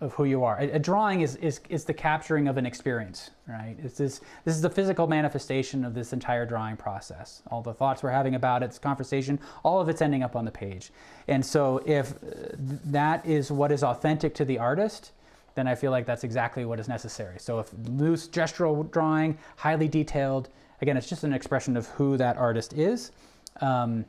of who you are. A drawing is the capturing of an experience, right? This is the physical manifestation of this entire drawing process. All the thoughts we're having about it, this conversation, all of it's ending up on the page. And so if that is what is authentic to the artist, then I feel like that's exactly what is necessary. So if loose gestural drawing, highly detailed, again, it's just an expression of who that artist is. I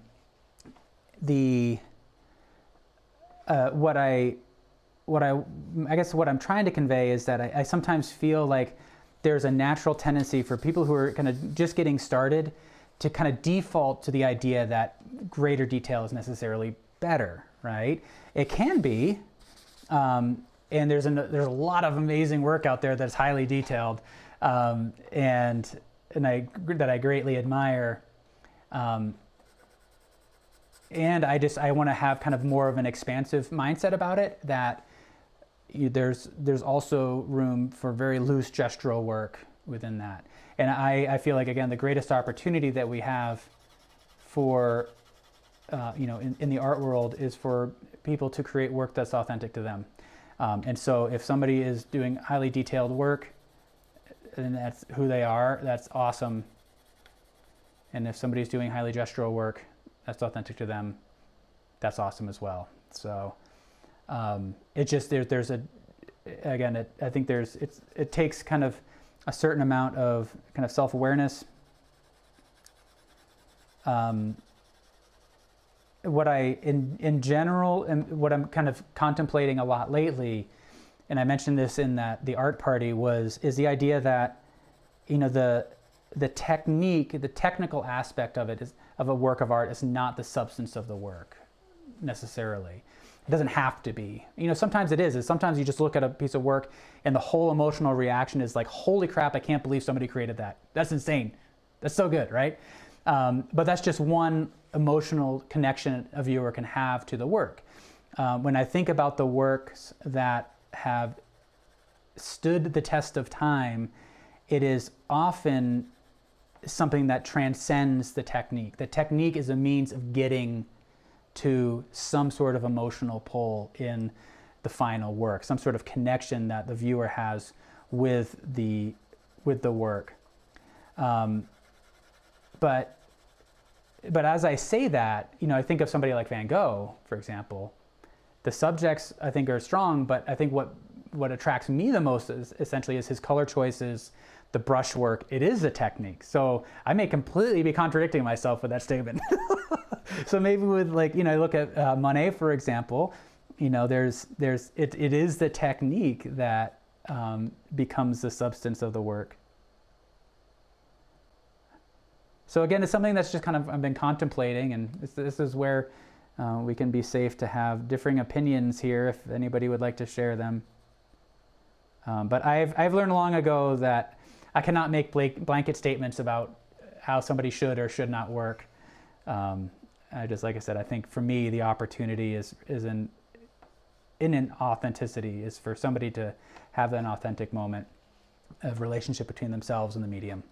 guess what I'm trying to convey is that I sometimes feel like there's a natural tendency for people who are kind of just getting started to kind of default to the idea that greater detail is necessarily better, right? It can be, and there's a lot of amazing work out there that's highly detailed, and that I greatly admire. And I want to have kind of more of an expansive mindset about it, that there's also room for very loose gestural work within that. And I feel like, again, the greatest opportunity that we have for, in the art world is for people to create work that's authentic to them. And so if somebody is doing highly detailed work, and that's who they are, that's awesome. And if somebody's doing highly gestural work that's authentic to them, that's awesome as well. So it just, there's a, again, I think it takes kind of a certain amount of kind of self-awareness. What in general, and what I'm kind of contemplating a lot lately, and I mentioned this in the art party, is the idea that, the technique, the technical aspect of it of a work of art is not the substance of the work necessarily. It doesn't have to be. Sometimes it is. Sometimes you just look at a piece of work and the whole emotional reaction is like, holy crap, I can't believe somebody created that. That's insane. That's so good, right? But that's just one emotional connection a viewer can have to the work. When I think about the works that have stood the test of time, it is often something that transcends the technique. The technique is a means of getting to some sort of emotional pull in the final work, some sort of connection that the viewer has with the work. But as I say that, I think of somebody like Van Gogh, for example. The subjects I think are strong, but I think what attracts me the most is essentially his color choices, the brushwork. It is a technique. So I may completely be contradicting myself with that statement. So maybe with look at Monet, for example, it is the technique that becomes the substance of the work. So again, it's something that's just kind of I've been contemplating, and this is where we can be safe to have differing opinions here if anybody would like to share them. But I've learned long ago that I cannot make blanket statements about how somebody should or should not work. Like I said, I think for me the opportunity is in an authenticity, is for somebody to have an authentic moment of relationship between themselves and the medium.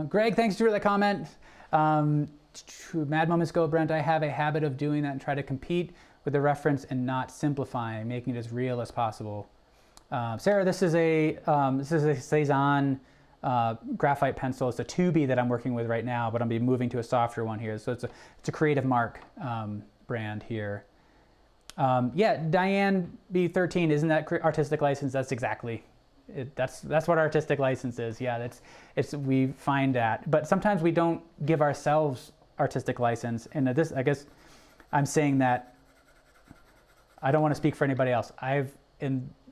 Greg, thanks for the comment. Mad moments ago, Brent, I have a habit of doing that and try to compete with the reference and not simplifying, making it as real as possible. Sarah, this is a Cezanne graphite pencil. It's a 2B that I'm working with right now, but I'll be moving to a softer one here. So it's a Creative Mark brand here. Yeah, Diane B13, isn't that artistic license? That's exactly. That's what artistic license is. Yeah, we find that, but sometimes we don't give ourselves artistic license. And this, I guess, I'm saying that I don't want to speak for anybody else.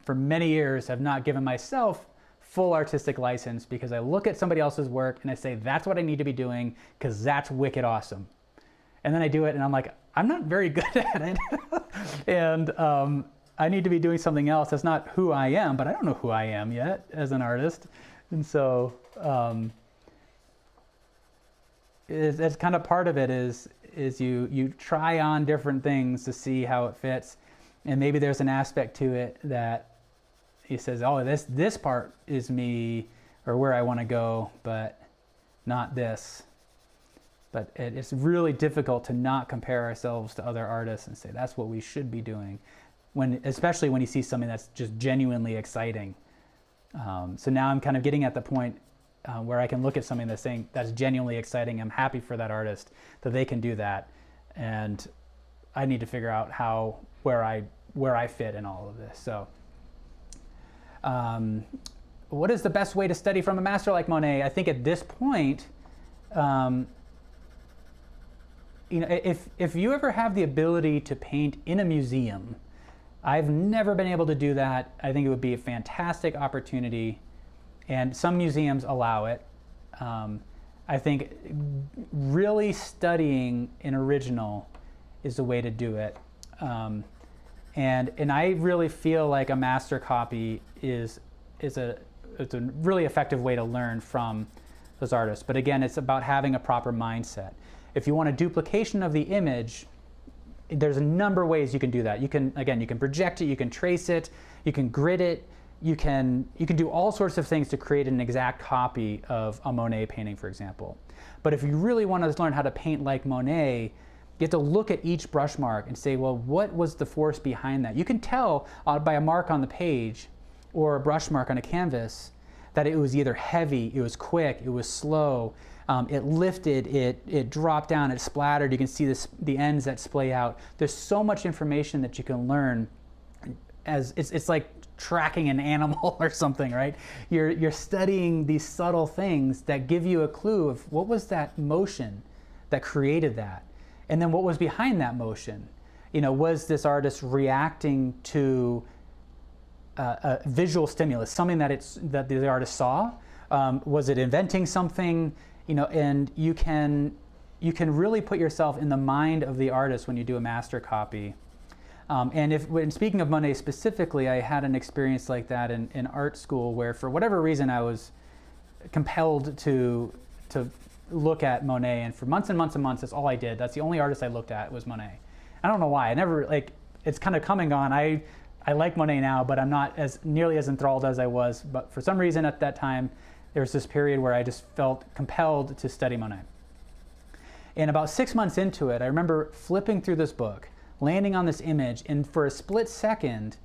For many years, have not given myself full artistic license because I look at somebody else's work and I say that's what I need to be doing because that's wicked awesome. And then I do it and I'm like, I'm not very good at it, and I need to be doing something else. That's not who I am, but I don't know who I am yet as an artist. And so it's kind of part of it is you try on different things to see how it fits. And maybe there's an aspect to it that he says, oh, this part is me or where I want to go, but not this. But it's really difficult to not compare ourselves to other artists and say that's what we should be doing. Especially when you see something that's just genuinely exciting. So now I'm kind of getting at the point where I can look at something that's genuinely exciting. I'm happy for that artist that they can do that, and I need to figure out where I fit in all of this. So, what is the best way to study from a master like Monet? I think at this point, if you ever have the ability to paint in a museum. I've never been able to do that. I think it would be a fantastic opportunity, and some museums allow it. I think really studying an original is the way to do it. And I really feel like a master copy is a really effective way to learn from those artists. But again, it's about having a proper mindset. If you want a duplication of the image, there's a number of ways you can do that. You can project it, you can trace it, you can grid it, you can do all sorts of things to create an exact copy of a Monet painting, for example. But if you really want to learn how to paint like Monet, you have to look at each brush mark and say, well, what was the force behind that? You can tell by a mark on the page or a brush mark on a canvas that it was either heavy, it was quick, it was slow, it lifted, it dropped down, it splattered. You can see the ends that splay out. There's so much information that you can learn. As it's like tracking an animal or something, right? You're studying these subtle things that give you a clue of what was that motion that created that, and then what was behind that motion. Was this artist reacting to a visual stimulus, something that the artist saw? Was it inventing something? And you can really put yourself in the mind of the artist when you do a master copy. And when speaking of Monet specifically, I had an experience like that in art school where, for whatever reason, I was compelled to look at Monet, and for months and months and months, that's all I did. That's the only artist I looked at was Monet. I don't know why. I never it's kind of come and gone. I like Monet now, but I'm not nearly as enthralled as I was. But for some reason at that time, there was this period where I just felt compelled to study Monet. And about 6 months into it, I remember flipping through this book, landing on this image, and for a split second,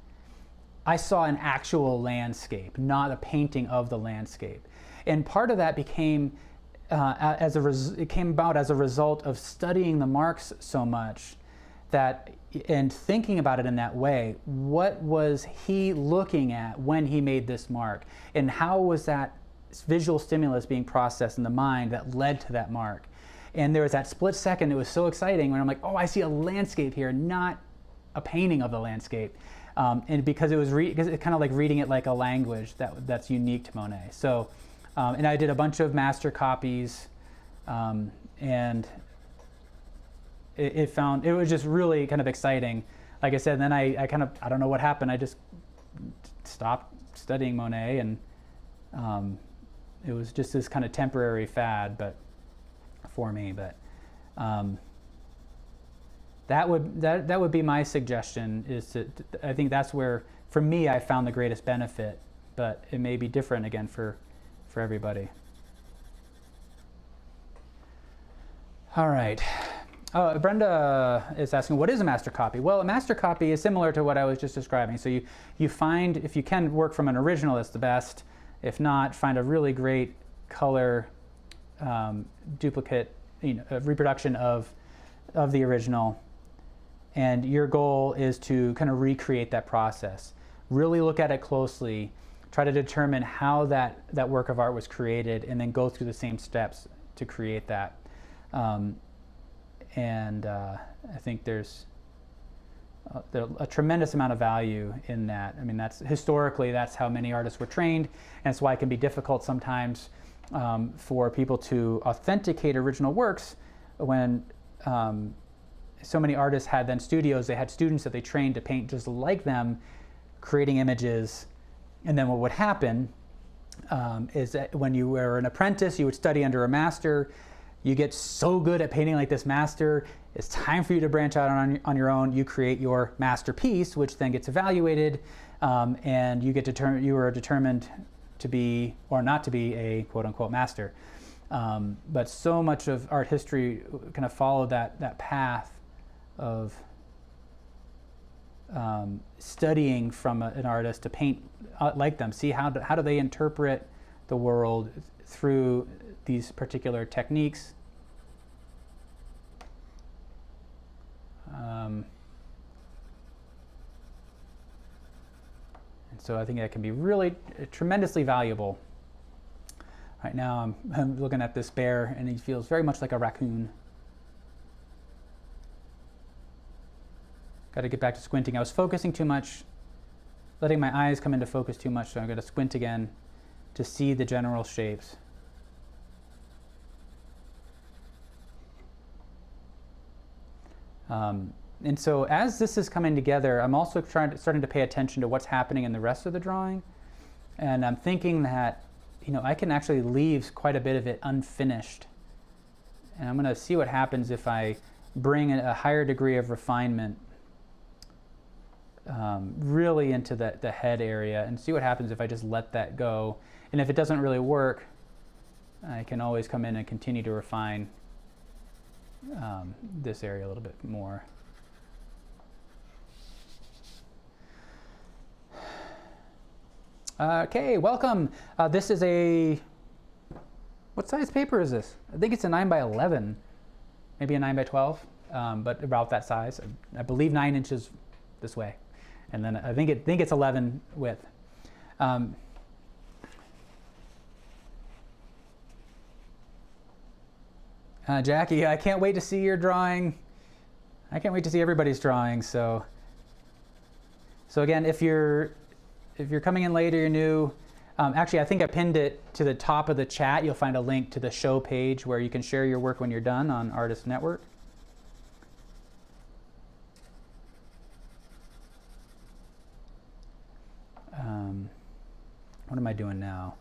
I saw an actual landscape, not a painting of the landscape. And part of that became, it came about as a result of studying the marks so much that, and thinking about it in that way, what was he looking at when he made this mark? And how was that visual stimulus being processed in the mind that led to that mark? And there was that split second, it was so exciting when I'm like, oh, I see a landscape here, not a painting of the landscape. And because it was because it's kind of like reading it like a language that's unique to Monet. So, and I did a bunch of master copies, and it was just really kind of exciting. Like I said, then I don't know what happened. I just stopped studying Monet, and it was just this kind of temporary fad, but for me. But that would be my suggestion. I think that's where, for me, I found the greatest benefit. But it may be different again for everybody. All right. Brenda is asking, what is a master copy? Well, a master copy is similar to what I was just describing. So you find, if you can work from an original, that's the best. If not, find a really great color duplicate, reproduction of the original. And your goal is to kind of recreate that process. Really look at it closely. Try to determine how that work of art was created, and then go through the same steps to create that. I think there's a tremendous amount of value in that. I mean, historically, that's how many artists were trained, and it's why it can be difficult sometimes for people to authenticate original works when so many artists had then studios. They had students that they trained to paint just like them, creating images. And then what would happen is that when you were an apprentice, you would study under a master. You get so good at painting like this master, it's time for you to branch out on your own. You create your masterpiece, which then gets evaluated, and you are determined to be or not to be a quote-unquote master. But so much of art history kind of followed that path of studying from an artist to paint like them, see how do they interpret the world through these particular techniques. And so I think that can be really tremendously valuable. Right now I'm looking at this bear, and he feels very much like a raccoon. Got to get back to squinting. I was focusing too much, letting my eyes come into focus too much, so I'm going to squint again to see the general shapes. And so as this is coming together, I'm also starting to pay attention to what's happening in the rest of the drawing. And I'm thinking that, I can actually leave quite a bit of it unfinished. And I'm going to see what happens if I bring a higher degree of refinement really into the head area, and see what happens if I just let that go. And if it doesn't really work, I can always come in and continue to refine this area a little bit more. Okay, welcome. This is what size paper is this? I think it's a 9x11, maybe a 9x12, but about that size. I believe 9 inches this way. And then I think it's 11 width. Jackie, I can't wait to see your drawing. I can't wait to see everybody's drawing. So again, if you're coming in later, you're new. Actually, I think I pinned it to the top of the chat. You'll find a link to the show page where you can share your work when you're done on Artist Network. What am I doing now?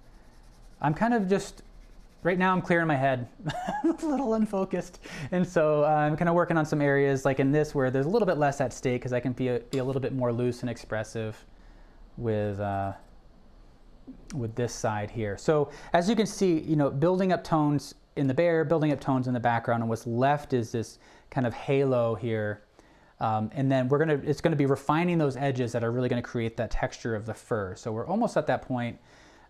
I'm kind of just, right now I'm clearing my head, a little unfocused. And so I'm kind of working on some areas like in this where there's a little bit less at stake, because I can be a little bit more loose and expressive with this side here. So as you can see, building up tones in the bear, building up tones in the background, and what's left is this kind of halo here. And then it's going to be refining those edges that are really going to create that texture of the fur. So we're almost at that point.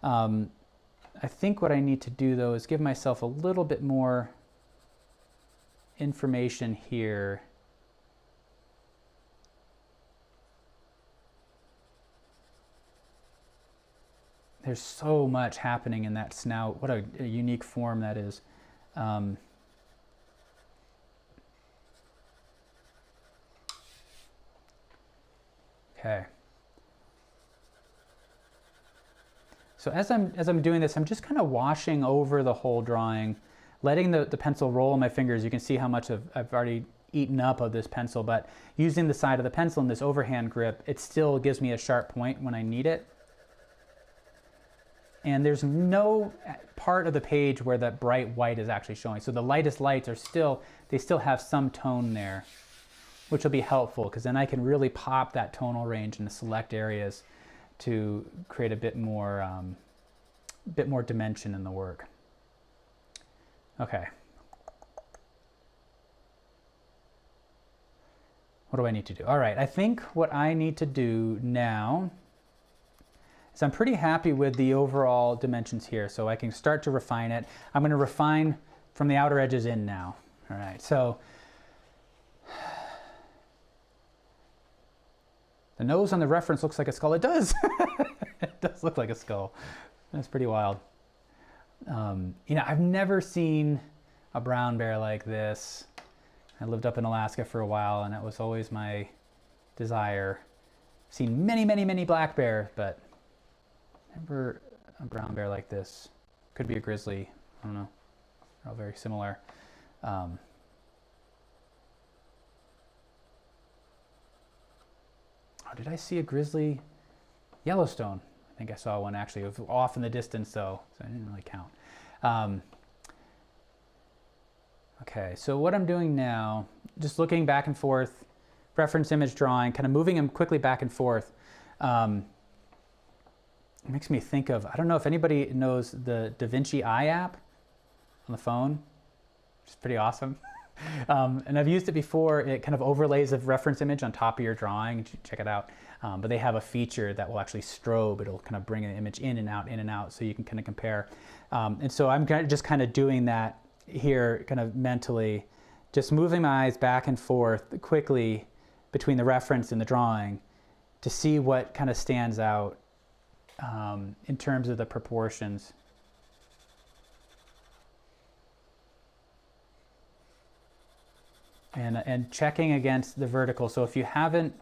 I think what I need to do though is give myself a little bit more information here. There's so much happening in that snout. What a unique form that is. Okay. So as I'm doing this, I'm just kind of washing over the whole drawing, letting the pencil roll in my fingers. You can see how much I've already eaten up of this pencil, but using the side of the pencil in this overhand grip, it still gives me a sharp point when I need it. And there's no part of the page where that bright white is actually showing. So the lightest lights are still have some tone there, which will be helpful because then I can really pop that tonal range in the select areas to create a bit more dimension in the work. Okay. What do I need to do? All right, I think what I need to do now is I'm pretty happy with the overall dimensions here, so I can start to refine it. I'm going to refine from the outer edges in now. All right, so the nose on the reference looks like a skull. It does. It does look like a skull. That's pretty wild. You know, I've never seen a brown bear like this. I lived up in Alaska for a while, and that was always my desire. I've seen many, many, many black bears, but never a brown bear like this. Could be a grizzly. I don't know. They're all very similar. Oh, did I see a grizzly? Yellowstone. I think I saw one actually. It was off in the distance though, so I didn't really count. Okay, so what I'm doing now, just looking back and forth, reference image drawing, kind of moving them quickly back and forth. It makes me think of, I don't know if anybody knows the DaVinci Eye app on the phone, which is pretty awesome. And I've used it before. It kind of overlays a reference image on top of your drawing. You should check it out. But they have a feature that will actually strobe. It'll kind of bring an image in and out, so you can kind of compare. And so I'm just kind of doing that here, kind of mentally, just moving my eyes back and forth quickly between the reference and the drawing to see what kind of stands out in terms of the proportions. And checking against the vertical. So if you haven't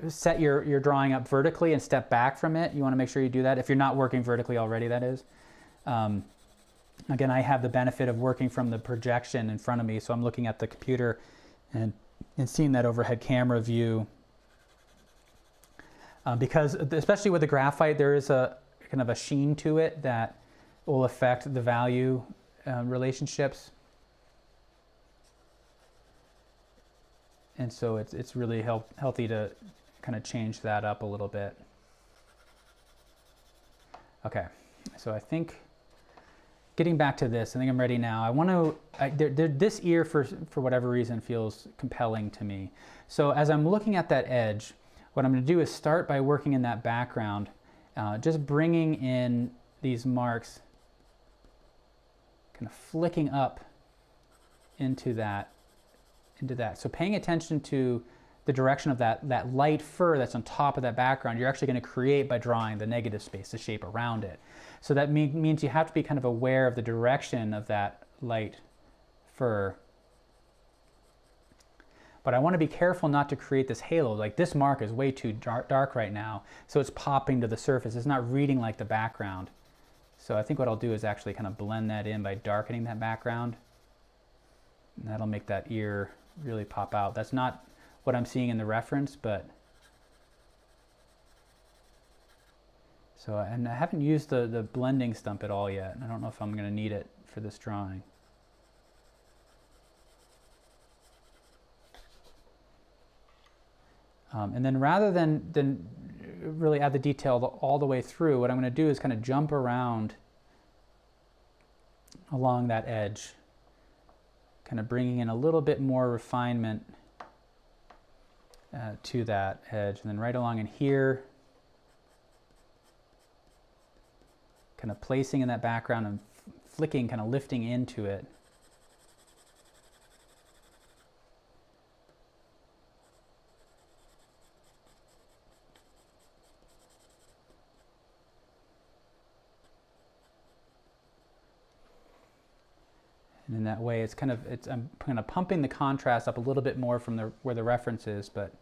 set your drawing up vertically and step back from it, you want to make sure you do that. If you're not working vertically already, that is. Again, I have the benefit of working from the projection in front of me, so I'm looking at the computer and seeing that overhead camera view. Because especially with the graphite, there is a kind of a sheen to it that will affect the value relationships. And so it's really healthy to kind of change that up a little bit. Okay, so I think getting back to this, I think I'm ready now. I want to, this ear for whatever reason feels compelling to me. So as I'm looking at that edge, what I'm going to do is start by working in that background, just bringing in these marks, kind of flicking up into that. So paying attention to the direction of that light fur that's on top of that background, you're actually going to create by drawing the negative space, the shape around it. So that means you have to be kind of aware of the direction of that light fur. But I want to be careful not to create this halo. Like this mark is way too dark right now, so it's popping to the surface. It's not reading like the background. So I think what I'll do is actually kind of blend that in by darkening that background. And that'll make that ear really pop out. That's not what I'm seeing in the reference, but so, and I haven't used the blending stump at all yet. I don't know if I'm going to need it for this drawing. And then rather than really add the detail all the way through, what I'm going to do is kind of jump around along that edge, kind of bringing in a little bit more refinement to that edge. And then right along in here, kind of placing in that background and flicking, kind of lifting into it. And in that way, I'm kind of pumping the contrast up a little bit more from where the reference is, but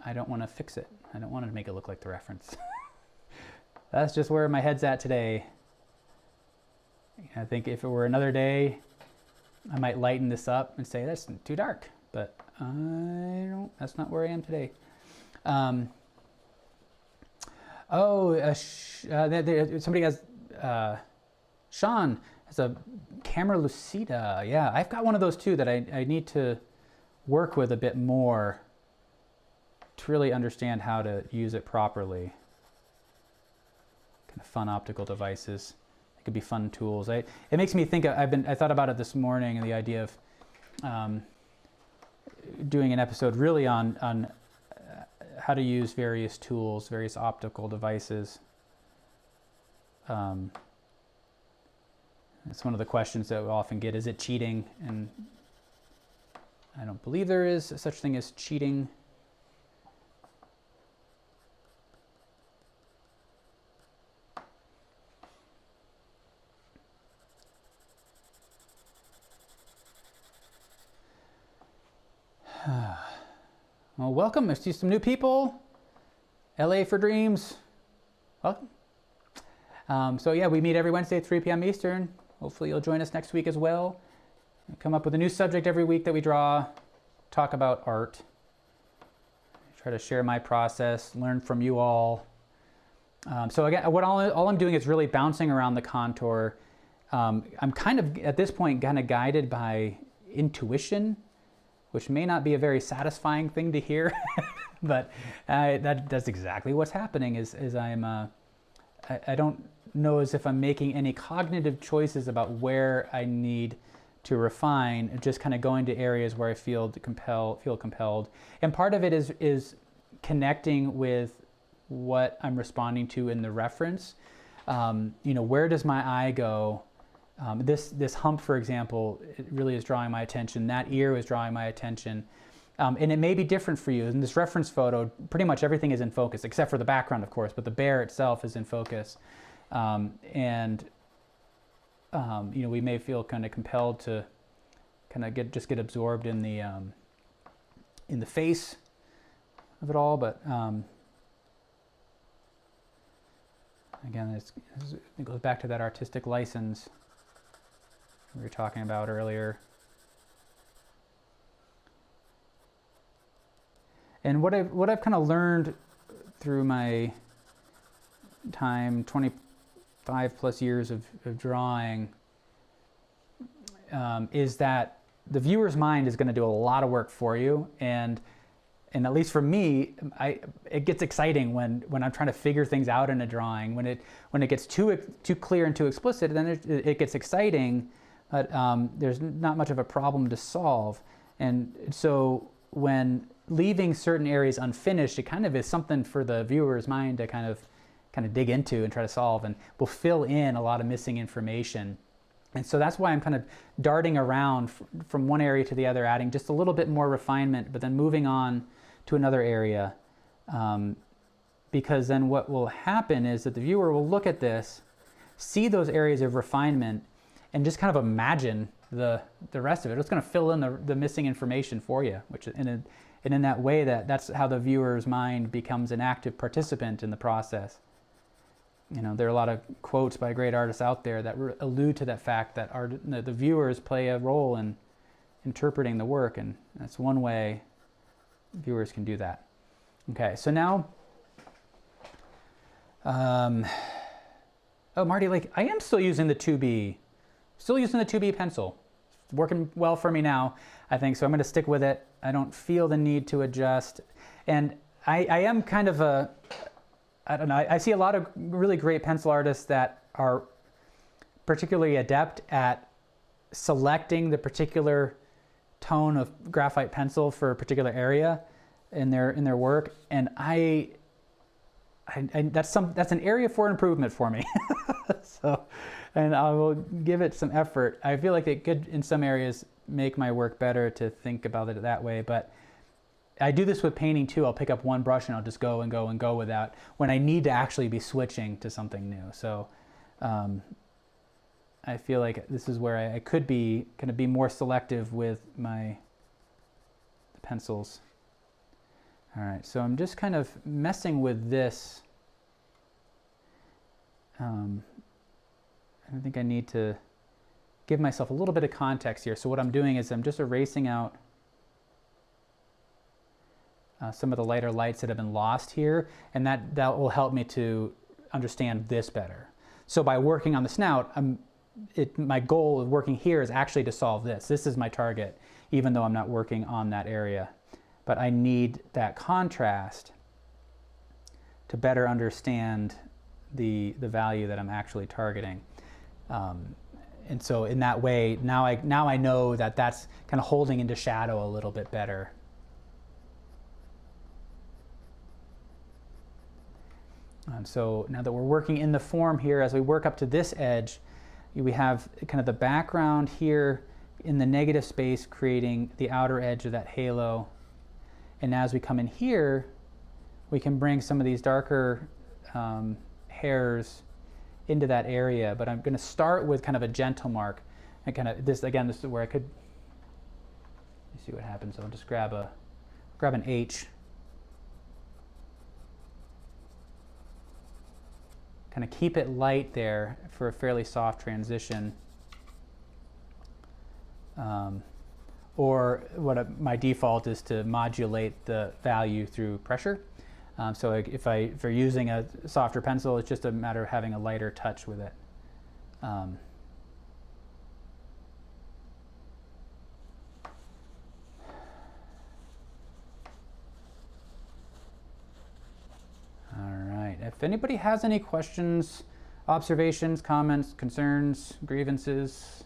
I don't want to fix it. I don't want to make it look like the reference. That's just where my head's at today. I think if it were another day, I might lighten this up and say that's too dark, but that's not where I am today. Somebody has, Sean has a camera lucida. Yeah, I've got one of those too that I need to work with a bit more to really understand how to use it properly. Kind of fun optical devices. It could be fun tools. It makes me think. I thought about it this morning, and the idea of doing an episode really on how to use various tools, various optical devices. It's one of the questions that we often get: is it cheating? And I don't believe there is such thing as cheating. Well, welcome. I see some new people. LA for Dreams. Welcome. So yeah, we meet every Wednesday at 3 p.m. Eastern. Hopefully you'll join us next week as well. We come up with a new subject every week that we draw, talk about art. Try to share my process, learn from you all. So again, all I'm doing is really bouncing around the contour. I'm kind of, at this point, kind of guided by intuition, which may not be a very satisfying thing to hear, but that's exactly what's happening. I don't know as if I'm making any cognitive choices about where I need to refine, just kind of going to areas where I feel compelled. And part of it is connecting with what I'm responding to in the reference. Where does my eye go? This hump, for example, it really is drawing my attention. That ear is drawing my attention. And it may be different for you. In this reference photo, pretty much everything is in focus, except for the background, of course, but the bear itself is in focus. We may feel kind of compelled to kind of get absorbed in the face of it all, but again, it goes back to that artistic license we were talking about earlier. And what I've kind of learned through my time, 25 plus years of drawing, is that the viewer's mind is going to do a lot of work for you, and at least for me, it gets exciting when I'm trying to figure things out in a drawing. When it gets too clear and too explicit, then it gets exciting, but there's not much of a problem to solve. And so when leaving certain areas unfinished, it kind of is something for the viewer's mind to kind of dig into and try to solve, and will fill in a lot of missing information. And so that's why I'm kind of darting around from one area to the other, adding just a little bit more refinement, but then moving on to another area. Because then what will happen is that the viewer will look at this, see those areas of refinement, and just kind of imagine the rest of it. It's going to fill in the missing information for you, and in that way, that's how the viewer's mind becomes an active participant in the process. There are a lot of quotes by great artists out there that allude to that fact that the viewers play a role in interpreting the work, and that's one way viewers can do that. Okay, so now, Marty, I am still using the 2B. Still using the 2B pencil. It's working well for me now, I think, so I'm going to stick with it. I don't feel the need to adjust. And I am kind of I don't know, I see a lot of really great pencil artists that are particularly adept at selecting the particular tone of graphite pencil for a particular area in their work, and that's an area for improvement for me. So, and I will give it some effort. I feel like it could, in some areas, make my work better to think about it that way. But I do this with painting too. I'll pick up one brush and I'll just go and go and go with that when I need to actually be switching to something new. So I feel like this is where I could be kind of be more selective with my pencils. All right, so I'm just kind of messing with this. I think I need to give myself a little bit of context here. So what I'm doing is I'm just erasing out some of the lighter lights that have been lost here, and that will help me to understand this better. So by working on the snout, my goal of working here is actually to solve this. This is my target, even though I'm not working on that area. But I need that contrast to better understand the value that I'm actually targeting. And so in that way, now I know that that's kind of holding into shadow a little bit better. So now that we're working in the form here, as we work up to this edge, we have kind of the background here in the negative space creating the outer edge of that halo. And as we come in here, we can bring some of these darker hairs into that area. But I'm going to start with kind of a gentle mark. And kind of this, again, this is where I could see what happens. I'll just grab an H. Kind of keep it light there for a fairly soft transition. Or my default is to modulate the value through pressure. So if you're using a softer pencil, it's just a matter of having a lighter touch with it. If anybody has any questions, observations, comments, concerns, grievances,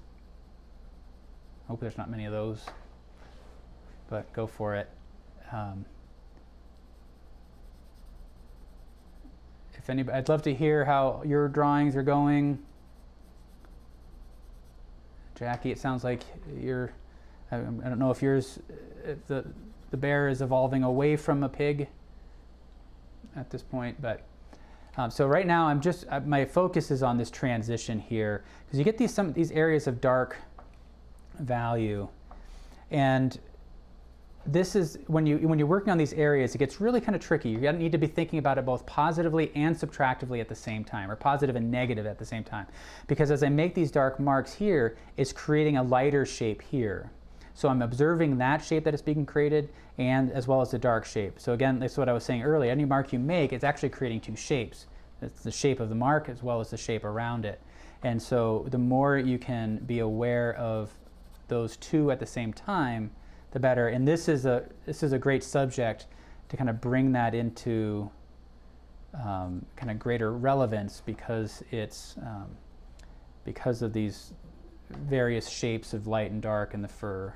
hope there's not many of those, but go for it. If anybody, I'd love to hear how your drawings are going. Jackie, it sounds like I don't know if yours, if the bear is evolving away from a pig at this point, but so right now my focus is on this transition here, because you get these areas of dark value, and this is when you're working on these areas, it gets really kind of tricky. You need to be thinking about it both positively and subtractively at the same time, or positive and negative at the same time, because as I make these dark marks here, it's creating a lighter shape here. So I'm observing that shape that is being created, and as well as the dark shape. So again, that's what I was saying earlier. Any mark you make, it's actually creating two shapes. It's the shape of the mark as well as the shape around it. And so the more you can be aware of those two at the same time, the better. And this is a great subject to kind of bring that into kind of greater relevance, because it's because of these various shapes of light and dark in the fur.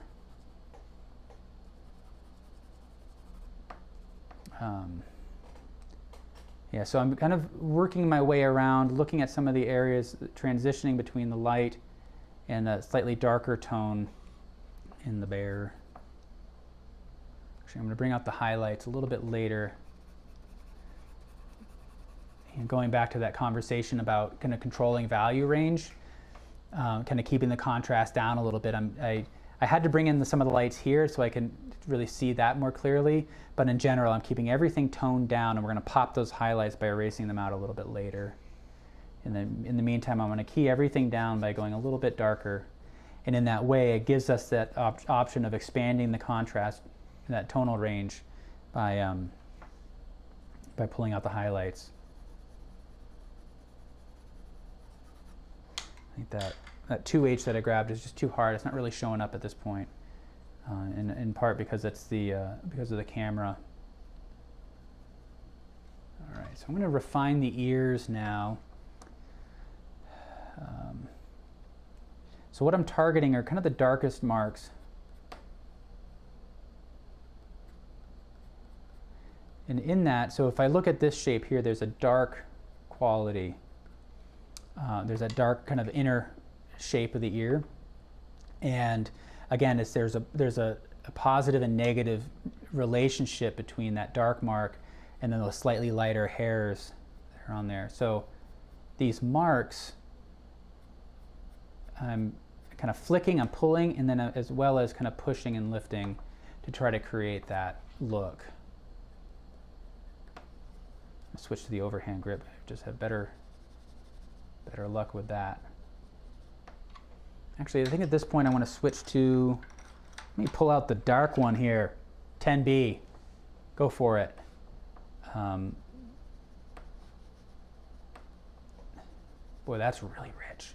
Yeah, so I'm kind of working my way around, looking at some of the areas, transitioning between the light and a slightly darker tone in the bear. Actually, I'm going to bring out the highlights a little bit later. And going back to that conversation about kind of controlling value range, kind of keeping the contrast down a little bit. I had to bring in some of the lights here so I can really see that more clearly, but in general I'm keeping everything toned down, and we're going to pop those highlights by erasing them out a little bit later. And then in the meantime, I'm going to key everything down by going a little bit darker, and in that way it gives us that option of expanding the contrast in that tonal range by pulling out the highlights. I think that 2H that I grabbed is just too hard. It's not really showing up at this point, in part because it's because of the camera. All right, so I'm going to refine the ears now. So what I'm targeting are kind of the darkest marks. And in that, so if I look at this shape here, there's a dark quality. There's a dark kind of inner shape of the ear. And again, there's a positive and negative relationship between that dark mark and then those slightly lighter hairs that are on there. So these marks, I'm kind of flicking, I'm pulling, and then as well as kind of pushing and lifting to try to create that look. I'll switch to the overhand grip. I just have better luck with that. Actually, I think at this point I want to switch to, let me pull out the dark one here, 10B. Go for it. Boy, that's really rich.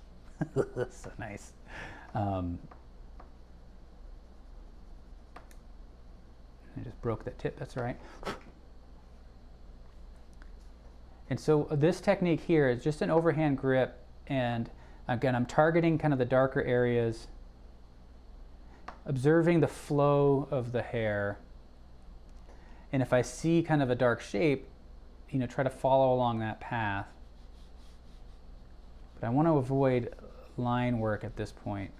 That's so nice. I just broke that tip, that's all right. And so this technique here is just an overhand grip, and again, I'm targeting kind of the darker areas, observing the flow of the hair. And if I see kind of a dark shape, you know, try to follow along that path. But I want to avoid line work at this point.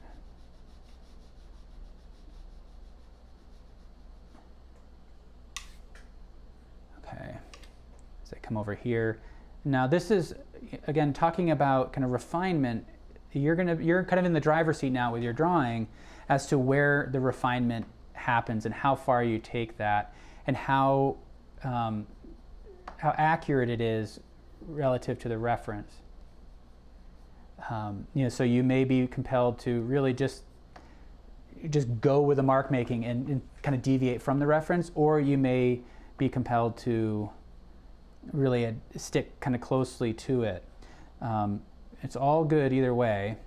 Okay. So I come over here. Now this is, again, talking about kind of refinement. You're kind of in the driver's seat now with your drawing as to where the refinement happens and how far you take that and how accurate it is relative to the reference. You know, so you may be compelled to really just go with the mark making and kind of deviate from the reference, or you may be compelled to really stick kind of closely to it. It's all good either way.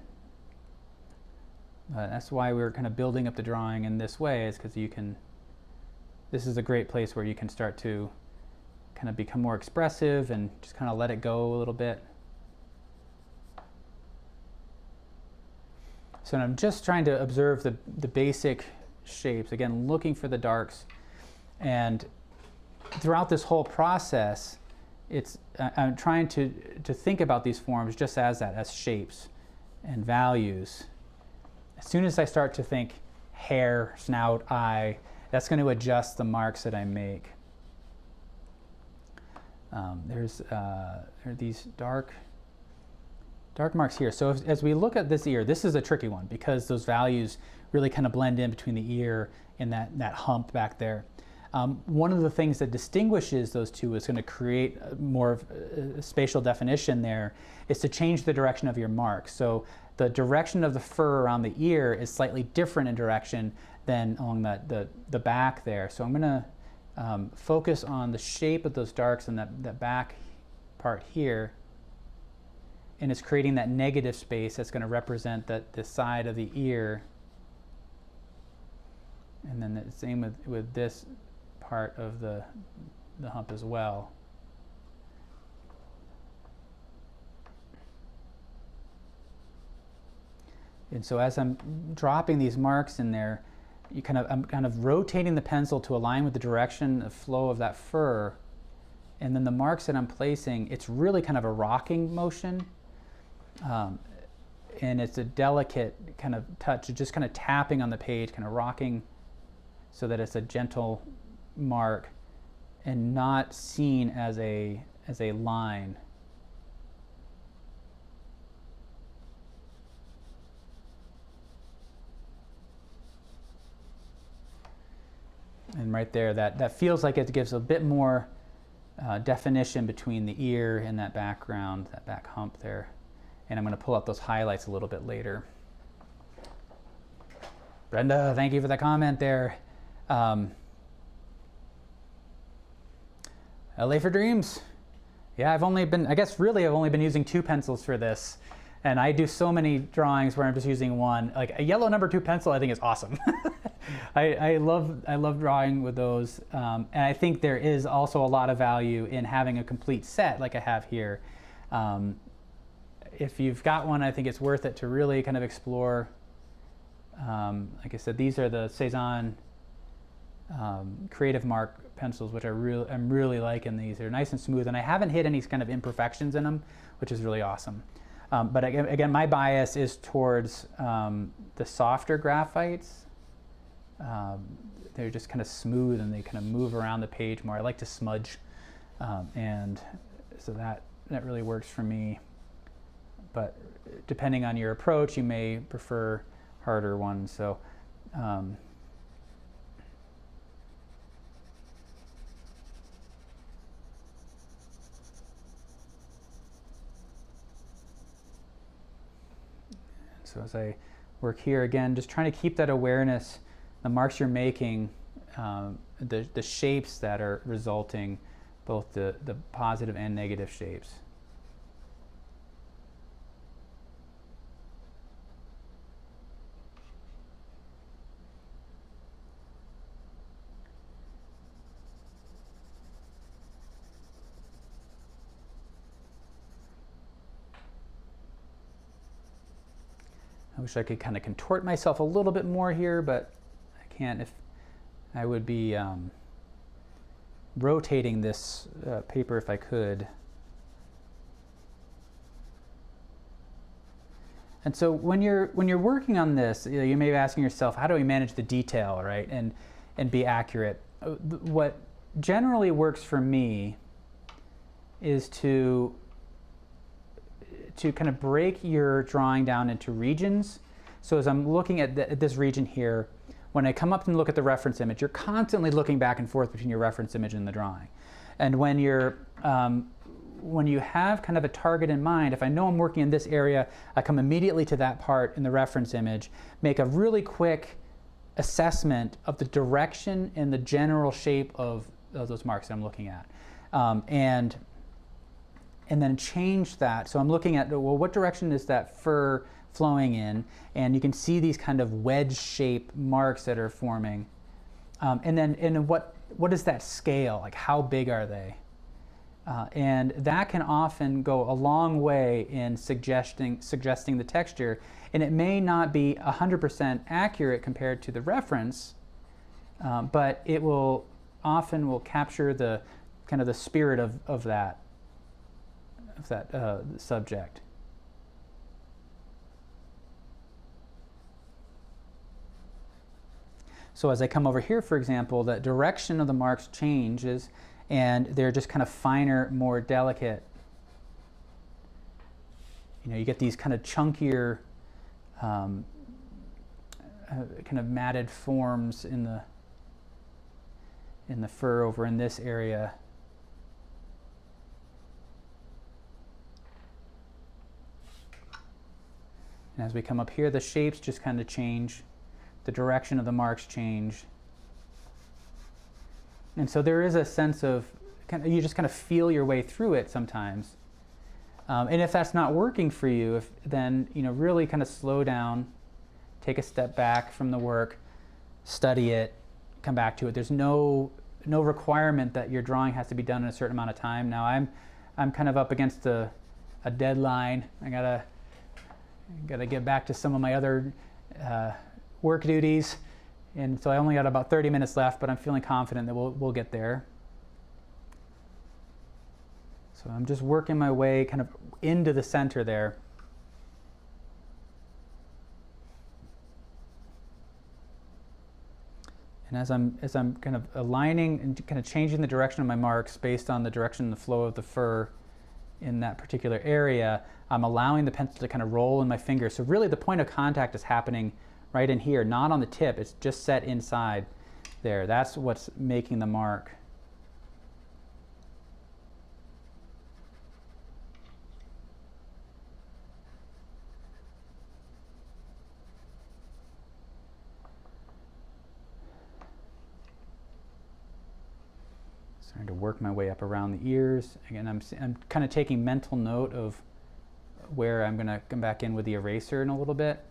That's why we're kind of building up the drawing in this way, is because you can, this is a great place where you can start to kind of become more expressive and just kind of let it go a little bit. So I'm just trying to observe the basic shapes, again, looking for the darks. And throughout this whole process, I'm trying to think about these forms just as that, as shapes and values. As soon as I start to think hair, snout, eye, that's going to adjust the marks that I make. There are these dark marks here. So as we look at this ear, this is a tricky one because those values really kind of blend in between the ear and that hump back there. One of the things that distinguishes those two is going to create more of a spatial definition there, is to change the direction of your mark. So the direction of the fur around the ear is slightly different in direction than along the back there. So I'm going to focus on the shape of those darks in that back part here. And it's creating that negative space that's going to represent the side of the ear. And then the same with this part of the hump as well. And so as I'm dropping these marks in there, I'm kind of rotating the pencil to align with the direction of flow of that fur. And then the marks that I'm placing, it's really kind of a rocking motion. And it's a delicate kind of touch, just kind of tapping on the page, kind of rocking so that it's a gentle mark and not seen as a line. And right there, that feels like it gives a bit more definition between the ear and that background, that back hump there. And I'm going to pull out those highlights a little bit later. Brenda, thank you for that comment there. LA for Dreams. Yeah, I've only been using 2 pencils for this. And I do so many drawings where I'm just using one. Like a yellow number 2 pencil, I think is awesome. I love drawing with those. And I think there is also a lot of value in having a complete set like I have here. If you've got one, I think it's worth it to really kind of explore Like I said, these are the Cezanne Creative Mark pencils, which I'm really liking these. They're nice and smooth, and I haven't hit any kind of imperfections in them, which is really awesome. But again, my bias is towards the softer graphites. They're just kind of smooth and they kind of move around the page more. I like to smudge, and so that really works for me. But depending on your approach, you may prefer harder ones. So so as I work here, again, just trying to keep that awareness, the marks you're making, the shapes that are resulting, both the positive and negative shapes. I wish I could kind of contort myself a little bit more here, but I can't. If I would be rotating this paper if I could. And so when you're working on this, you may be asking yourself, how do we manage the detail, right, and be accurate? What generally works for me is to kind of break your drawing down into regions. So as I'm looking at this region here, when I come up and look at the reference image, you're constantly looking back and forth between your reference image and the drawing. And when you have kind of a target in mind, if I know I'm working in this area, I come immediately to that part in the reference image, make a really quick assessment of the direction and the general shape of those marks that I'm looking at. And then change that. So I'm looking at, well, what direction is that fur flowing in? And you can see these kind of wedge-shaped marks that are forming. And what is that scale? Like, how big are they? And that can often go a long way in suggesting the texture. And it may not be 100% accurate compared to the reference, but it will often capture the kind of the spirit of that subject. So as I come over here, for example, the direction of the marks changes and they're just kind of finer, more delicate. You know, you get these kind of chunkier, kind of matted forms in the fur over in this area. And as we come up here, the shapes just kind of change. The direction of the marks change. And so there is a sense of, you just kind of feel your way through it sometimes. And if that's not working for you, then really kind of slow down, take a step back from the work, study it, come back to it. There's no requirement that your drawing has to be done in a certain amount of time. Now I'm kind of up against a deadline. I gotta get back to some of my other work duties, and so I only got about 30 minutes left, but I'm feeling confident that we'll get there. So I'm just working my way kind of into the center there. And as I'm kind of aligning and kind of changing the direction of my marks based on the direction and the flow of the fur in that particular area, I'm allowing the pencil to kind of roll in my fingers. So really the point of contact is happening right in here, not on the tip. It's just set inside there. That's what's making the mark. Starting to work my way up around the ears. Again, I'm kind of taking mental note of where I'm going to come back in with the eraser in a little bit.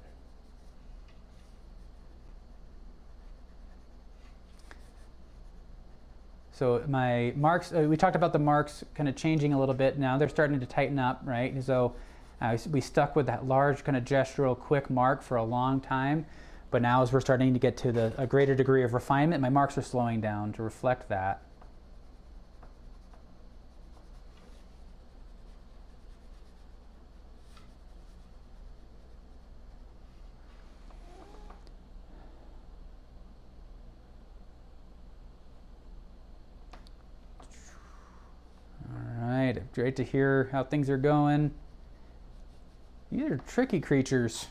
So my marks, we talked about the marks kind of changing a little bit. Now they're starting to tighten up, right? So we stuck with that large kind of gestural quick mark for a long time. But now as we're starting to get to a greater degree of refinement, my marks are slowing down to reflect that. Great to hear how things are going. These are tricky creatures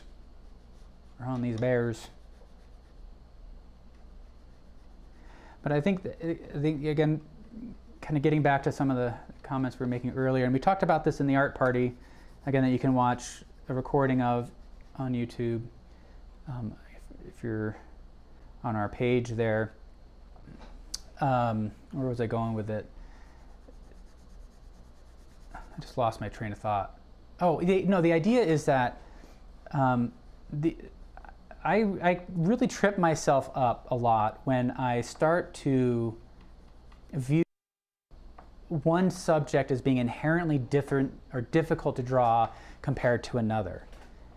around these bears. But I think again, kind of getting back to some of the comments we were making earlier, and we talked about this in the art party, again, that you can watch a recording of on YouTube if you're on our page there. Where was I going with it? I just lost my train of thought. Oh, the idea is that I really trip myself up a lot when I start to view one subject as being inherently different or difficult to draw compared to another.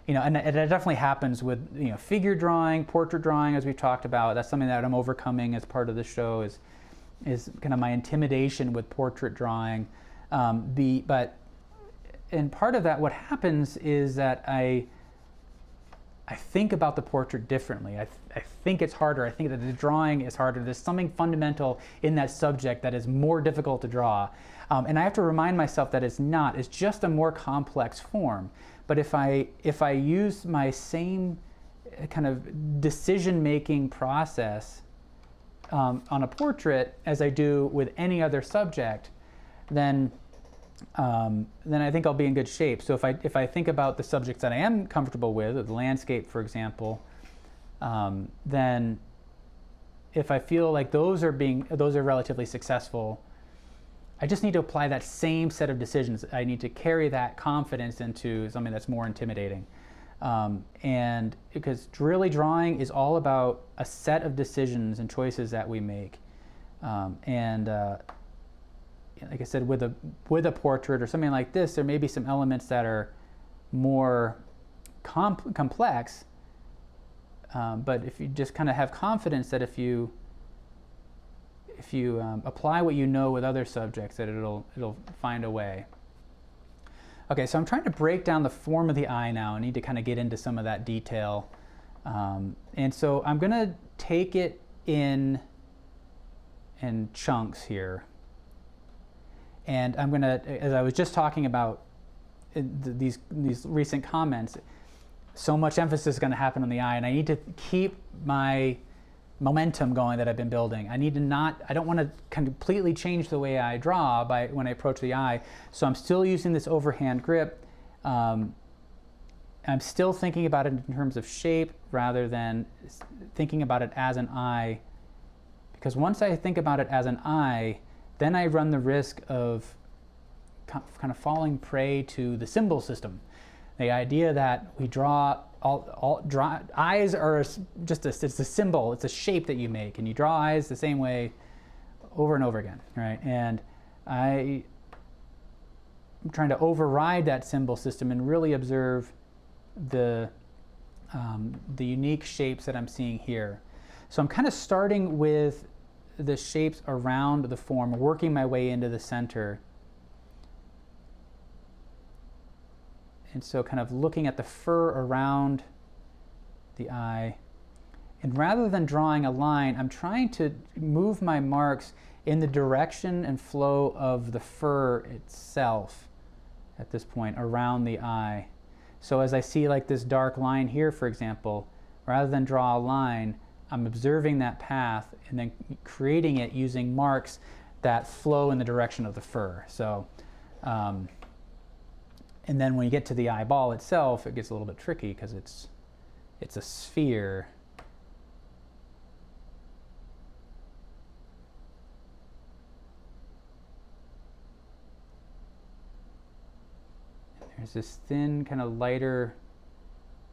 And it definitely happens with figure drawing, portrait drawing, as we've talked about. That's something that I'm overcoming as part of the show is kind of my intimidation with portrait drawing. And part of that, what happens is that I think about the portrait differently. I think it's harder. I think that the drawing is harder. There's something fundamental in that subject that is more difficult to draw. And I have to remind myself that it's not. It's just a more complex form. But if I use my same kind of decision-making process on a portrait as I do with any other subject, then I think I'll be in good shape. So if I think about the subjects that I am comfortable with, the landscape, for example, then if I feel like those are relatively successful, I just need to apply that same set of decisions. I need to carry that confidence into something that's more intimidating. And because really drawing is all about a set of decisions and choices that we make. Like I said, with a portrait or something like this, there may be some elements that are more complex. But if you just kind of have confidence that if you apply what you know with other subjects, that it'll find a way. Okay, so I'm trying to break down the form of the eye now. I need to kind of get into some of that detail. And so I'm going to take it in chunks here. And I'm going to, as I was just talking about these recent comments, so much emphasis is going to happen on the eye, and I need to keep my momentum going that I've been building. I don't want to completely change the way I draw when I approach the eye. So I'm still using this overhand grip. I'm still thinking about it in terms of shape rather than thinking about it as an eye. Because once I think about it as an eye, then I run the risk of kind of falling prey to the symbol system. The idea that we draw eyes are just it's a symbol, it's a shape that you make, and you draw eyes the same way over and over again, right? And I'm trying to override that symbol system and really observe the unique shapes that I'm seeing here. So I'm kind of starting with the shapes around the form, working my way into the center. And so kind of looking at the fur around the eye. And rather than drawing a line, I'm trying to move my marks in the direction and flow of the fur itself at this point around the eye. So as I see like this dark line here, for example, rather than draw a line, I'm observing that path and then creating it using marks that flow in the direction of the fur. So, and then when you get to the eyeball itself, it gets a little bit tricky because it's a sphere. There's this thin kind of lighter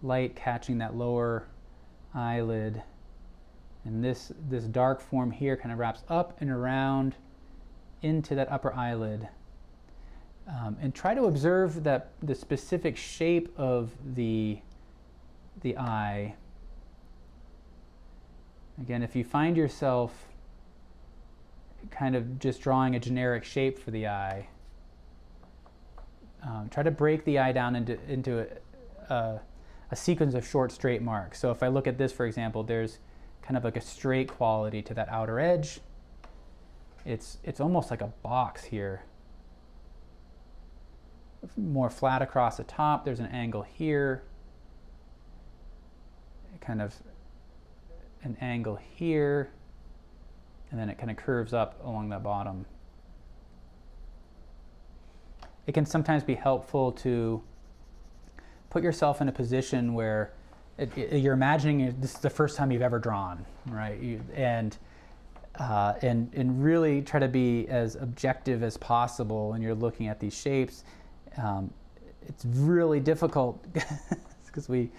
light catching that lower eyelid. And this dark form here kind of wraps up and around into that upper eyelid. And try to observe the the specific shape of the eye Again, if you find yourself kind of just drawing a generic shape for the eye, try to break the eye down into a sequence of short straight marks. So if I look at this, for example, there's kind of like a straight quality to that outer edge. It's almost like a box here. More flat across the top, there's an angle here. Kind of an angle here, and then it kind of curves up along the bottom. It can sometimes be helpful to put yourself in a position where you're imagining this is the first time you've ever drawn, right? And really try to be as objective as possible when you're looking at these shapes. It's really difficult because we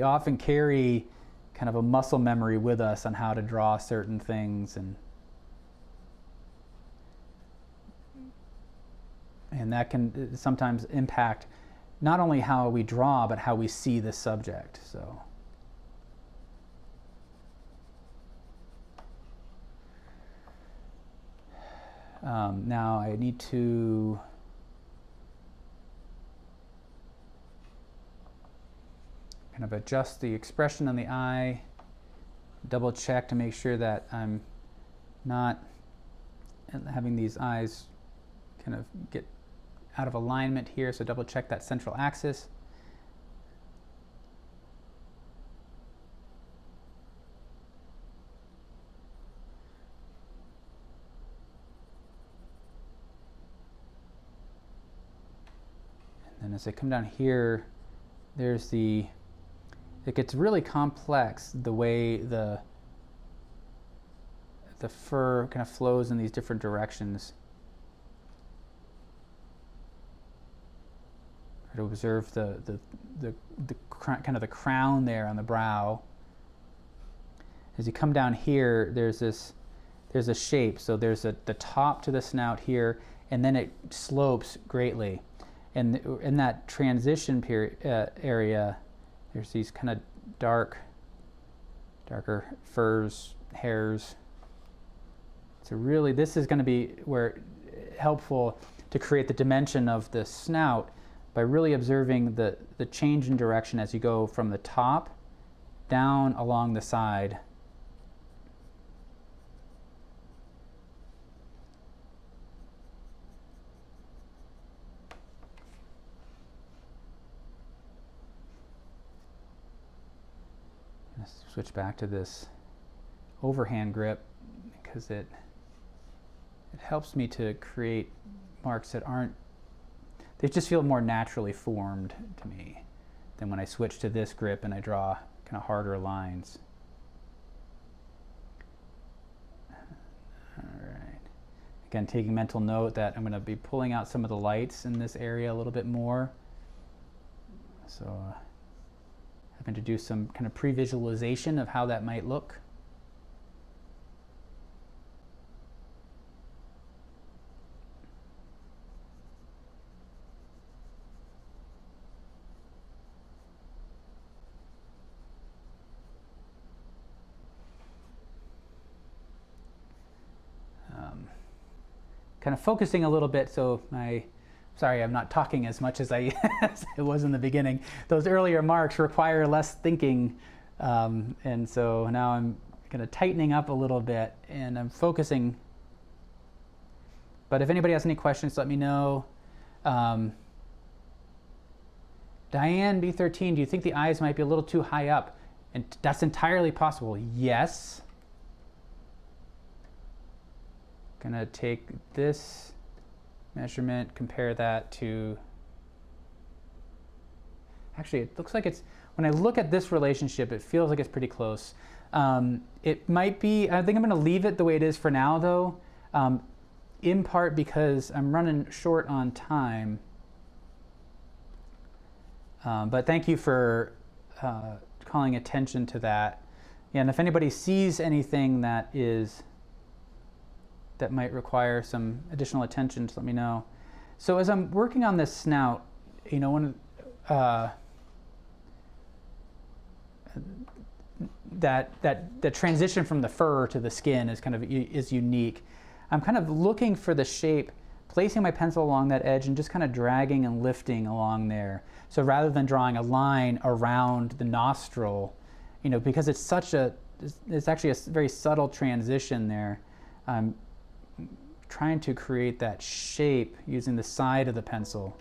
often carry kind of a muscle memory with us on how to draw certain things, and that can sometimes impact not only how we draw, but how we see the subject. So now I need to kind of adjust the expression on the eye, double check to make sure that I'm not having these eyes kind of get out of alignment here, so double check that central axis. And then as I come down here, there's it gets really complex the way the fur kind of flows in these different directions. Try to observe the kind of the crown there on the brow. As you come down here, there's a shape. So there's the top to the snout here, and then it slopes greatly. And in that transition period area, there's these kind of darker furs, hairs. So really, this is going to be where helpful to create the dimension of the snout by really observing the change in direction as you go from the top down along the side. Let's switch back to this overhand grip because it helps me to create marks that aren't, they just feel more naturally formed to me than when I switch to this grip and I draw kind of harder lines. All right. Again, taking mental note that I'm going to be pulling out some of the lights in this area a little bit more. So having to do some kind of pre-visualization of how that might look. Kind of focusing a little bit, so sorry, I'm not talking as much as I was in the beginning. Those earlier marks require less thinking, and so now I'm kind of tightening up a little bit, and I'm focusing. But if anybody has any questions, let me know. Diane B13, do you think the eyes might be a little too high up? And that's entirely possible. Yes. Gonna take this measurement, compare that to, actually it looks like it's, when I look at this relationship, it feels like it's pretty close. It might be, I think I'm gonna leave it the way it is for now though, in part because I'm running short on time. But thank you for calling attention to that. Yeah, and if anybody sees anything that might require some additional attention, just let me know. So as I'm working on this snout, the transition from the fur to the skin is kind of is unique. I'm kind of looking for the shape, placing my pencil along that edge and just kind of dragging and lifting along there. So rather than drawing a line around the nostril, you know, because it's actually a very subtle transition there, I'm trying to create that shape using the side of the pencil.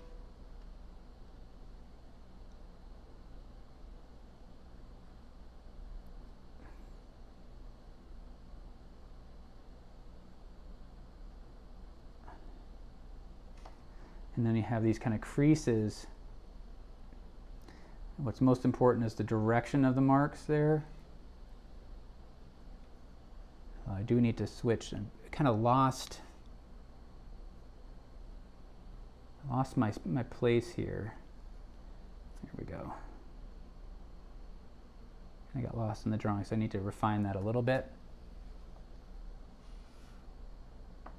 And then you have these kind of creases. What's most important is the direction of the marks there. I do need to switch. I kind of lost my place here. There we go. I got lost in the drawing, so I need to refine that a little bit. I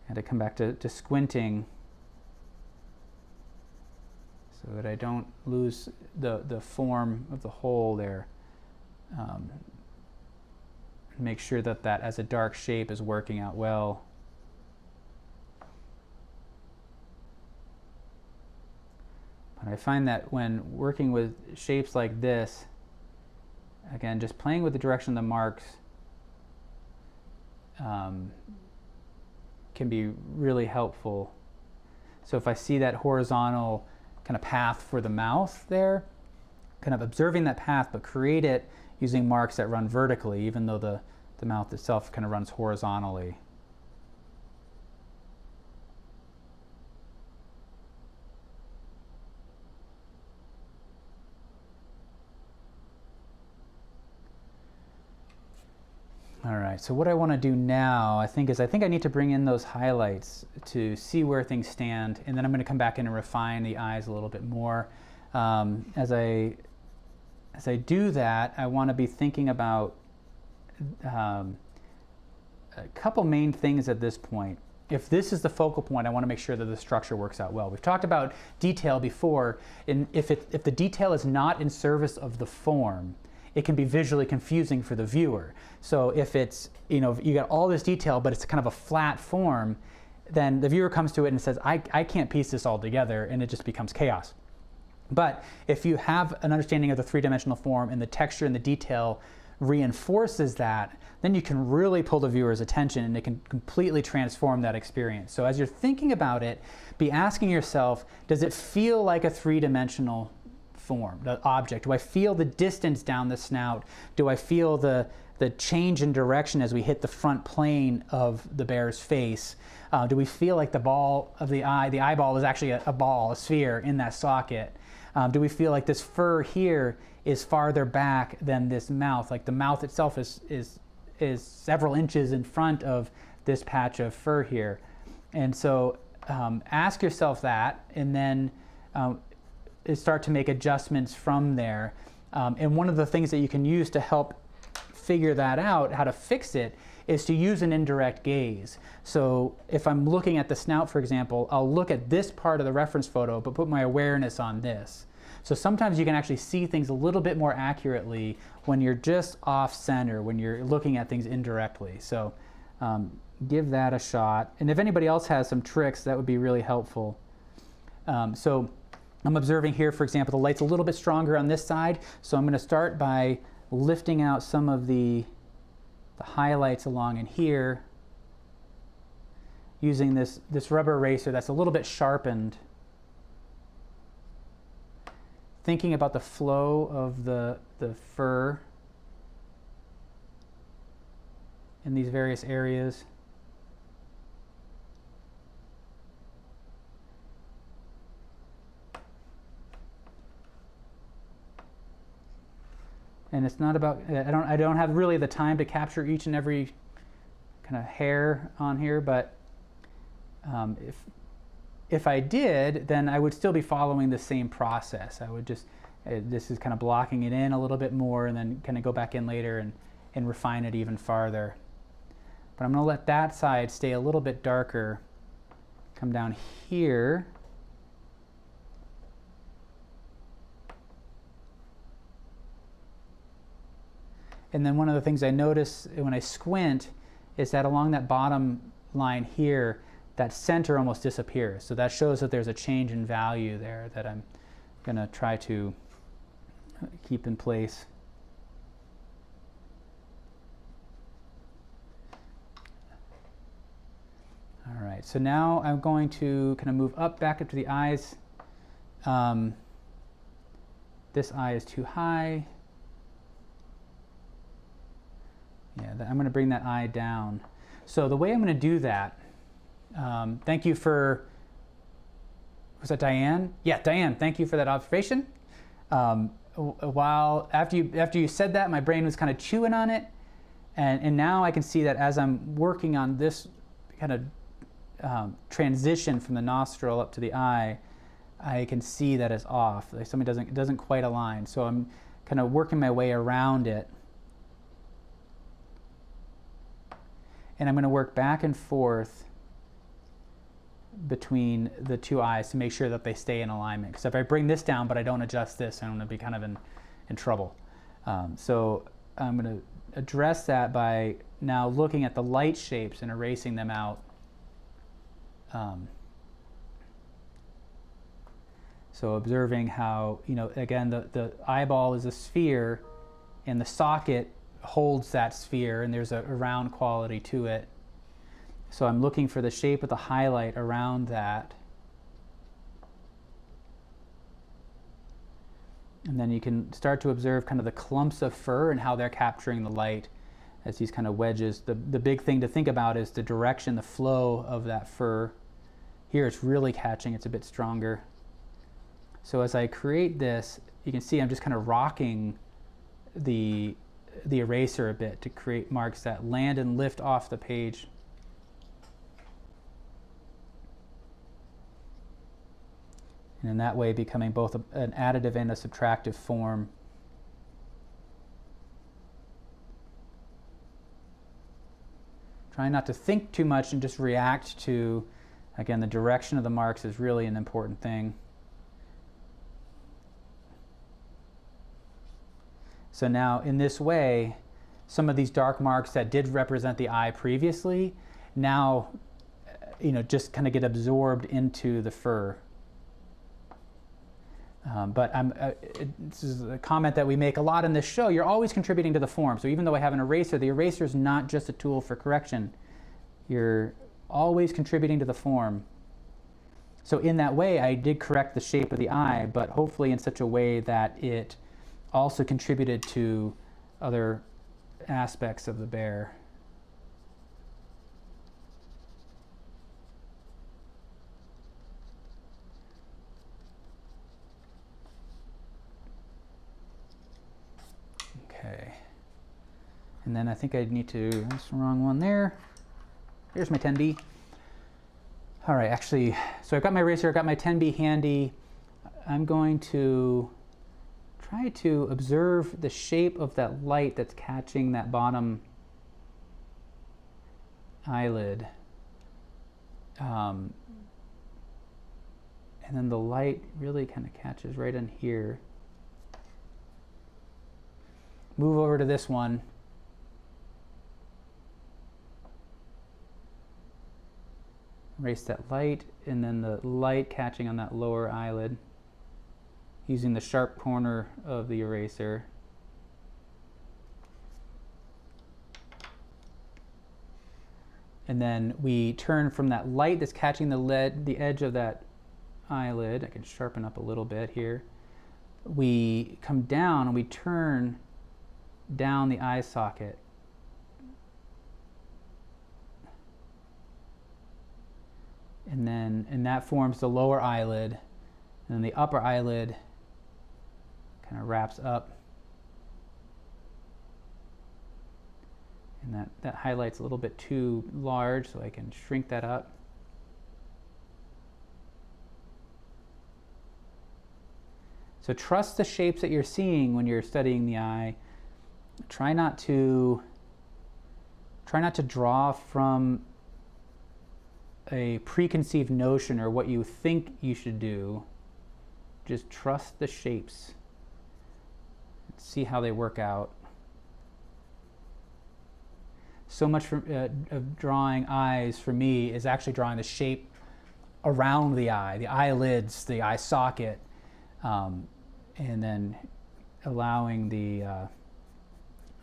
had to come back to squinting so that I don't lose the form of the hole there. Make sure that as a dark shape is working out well. But I find that when working with shapes like this, again, just playing with the direction of the marks can be really helpful. So if I see that horizontal kind of path for the mouth there, kind of observing that path, but create it using marks that run vertically, even though the mouth itself kind of runs horizontally. All right, so what I want to do now, I think I need to bring in those highlights to see where things stand, and then I'm going to come back in and refine the eyes a little bit more. As I do that, I want to be thinking about a couple main things at this point. If this is the focal point, I want to make sure that the structure works out well. We've talked about detail before, and if the detail is not in service of the form, it can be visually confusing for the viewer. So if it's, you got all this detail, but it's kind of a flat form, then the viewer comes to it and says, I can't piece this all together, and it just becomes chaos. But if you have an understanding of the three-dimensional form and the texture and the detail reinforces that, then you can really pull the viewer's attention and it can completely transform that experience. So as you're thinking about it, be asking yourself, does it feel like a three-dimensional form, the object? Do I feel the distance down the snout? Do I feel the change in direction as we hit the front plane of the bear's face? Do we feel like the ball of the eyeball is actually a ball, a sphere in that socket? Do we feel like this fur here is farther back than this mouth? Like the mouth itself is several inches in front of this patch of fur here. And so ask yourself that, and then start to make adjustments from there. And one of the things that you can use to help figure that out, how to fix it, is to use an indirect gaze. So if I'm looking at the snout, for example, I'll look at this part of the reference photo, but put my awareness on this. So sometimes you can actually see things a little bit more accurately when you're just off center, when you're looking at things indirectly. So give that a shot. And if anybody else has some tricks, that would be really helpful. So I'm observing here, for example, the light's a little bit stronger on this side. So I'm going to start by lifting out some of the highlights along in here using this rubber eraser that's a little bit sharpened. Thinking about the flow of the fur in these various areas. And it's not about, I don't have really the time to capture each and every kind of hair on here, but if I did, then I would still be following the same process. I would just, this is kind of blocking it in a little bit more and then kind of go back in later and refine it even farther. But I'm going to let that side stay a little bit darker. Come down here. And then one of the things I notice when I squint is that along that bottom line here, that center almost disappears. So that shows that there's a change in value there that I'm going to try to keep in place. All right, so now I'm going to kind of move up back up to the eyes. This eye is too high. Yeah, I'm going to bring that eye down. So the way I'm going to do that, thank you for, was that Diane? Yeah, Diane, thank you for that observation. While after you said that, my brain was kind of chewing on it, and now I can see that as I'm working on this kind of transition from the nostril up to the eye, I can see that it's off. Like it doesn't quite align. So I'm kind of working my way around it. And I'm going to work back and forth between the two eyes to make sure that they stay in alignment. Because if I bring this down but I don't adjust this, I'm going to be kind of in trouble. So I'm going to address that by now looking at the light shapes and erasing them out. So observing how, again, the eyeball is a sphere and the socket holds that sphere, and there's a round quality to it. So I'm looking for the shape of the highlight around that. And then you can start to observe kind of the clumps of fur and how they're capturing the light as these kind of wedges. The big thing to think about is the direction, the flow of that fur. Here it's really catching, it's a bit stronger. So as I create this, you can see I'm just kind of rocking the eraser a bit to create marks that land and lift off the page. And in that way becoming both an additive and a subtractive form. Trying not to think too much and just react to, again, the direction of the marks is really an important thing. So now in this way, some of these dark marks that did represent the eye previously, now, just kind of get absorbed into the fur. But this is a comment that we make a lot in this show. You're always contributing to the form. So even though I have an eraser, the eraser is not just a tool for correction. You're always contributing to the form. So in that way, I did correct the shape of the eye, but hopefully in such a way that it also contributed to other aspects of the bear. Okay. And then I think I need to, that's the wrong one there. Here's my 10B. All right, actually, so I've got my eraser, I've got my 10B handy. I'm going to try to observe the shape of that light that's catching that bottom eyelid. And then the light really kind of catches right in here. Move over to this one. Erase that light, and then the light catching on that lower eyelid, using the sharp corner of the eraser. And then we turn from that light that's catching the edge of that eyelid. I can sharpen up a little bit here. We come down and we turn down the eye socket. And that forms the lower eyelid, and then the upper eyelid kind of wraps up, and that highlight's a little bit too large, so I can shrink that up. So trust the shapes that you're seeing when you're studying the eye. Try not to draw from a preconceived notion or what you think you should do. Just trust the shapes. See how they work out. so much of drawing eyes for me is actually drawing the shape around the eye, the eyelids, the eye socket, and then allowing the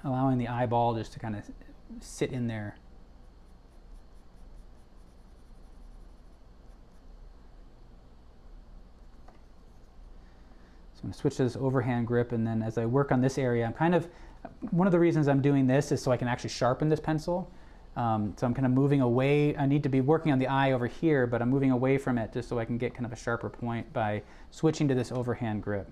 eyeball just to kind of sit in there. So I'm going to switch to this overhand grip, and then as I work on this area, I'm kind of, one of the reasons I'm doing this is so I can actually sharpen this pencil. So I'm kind of moving away. I need to be working on the eye over here, but I'm moving away from it just so I can get kind of a sharper point by switching to this overhand grip.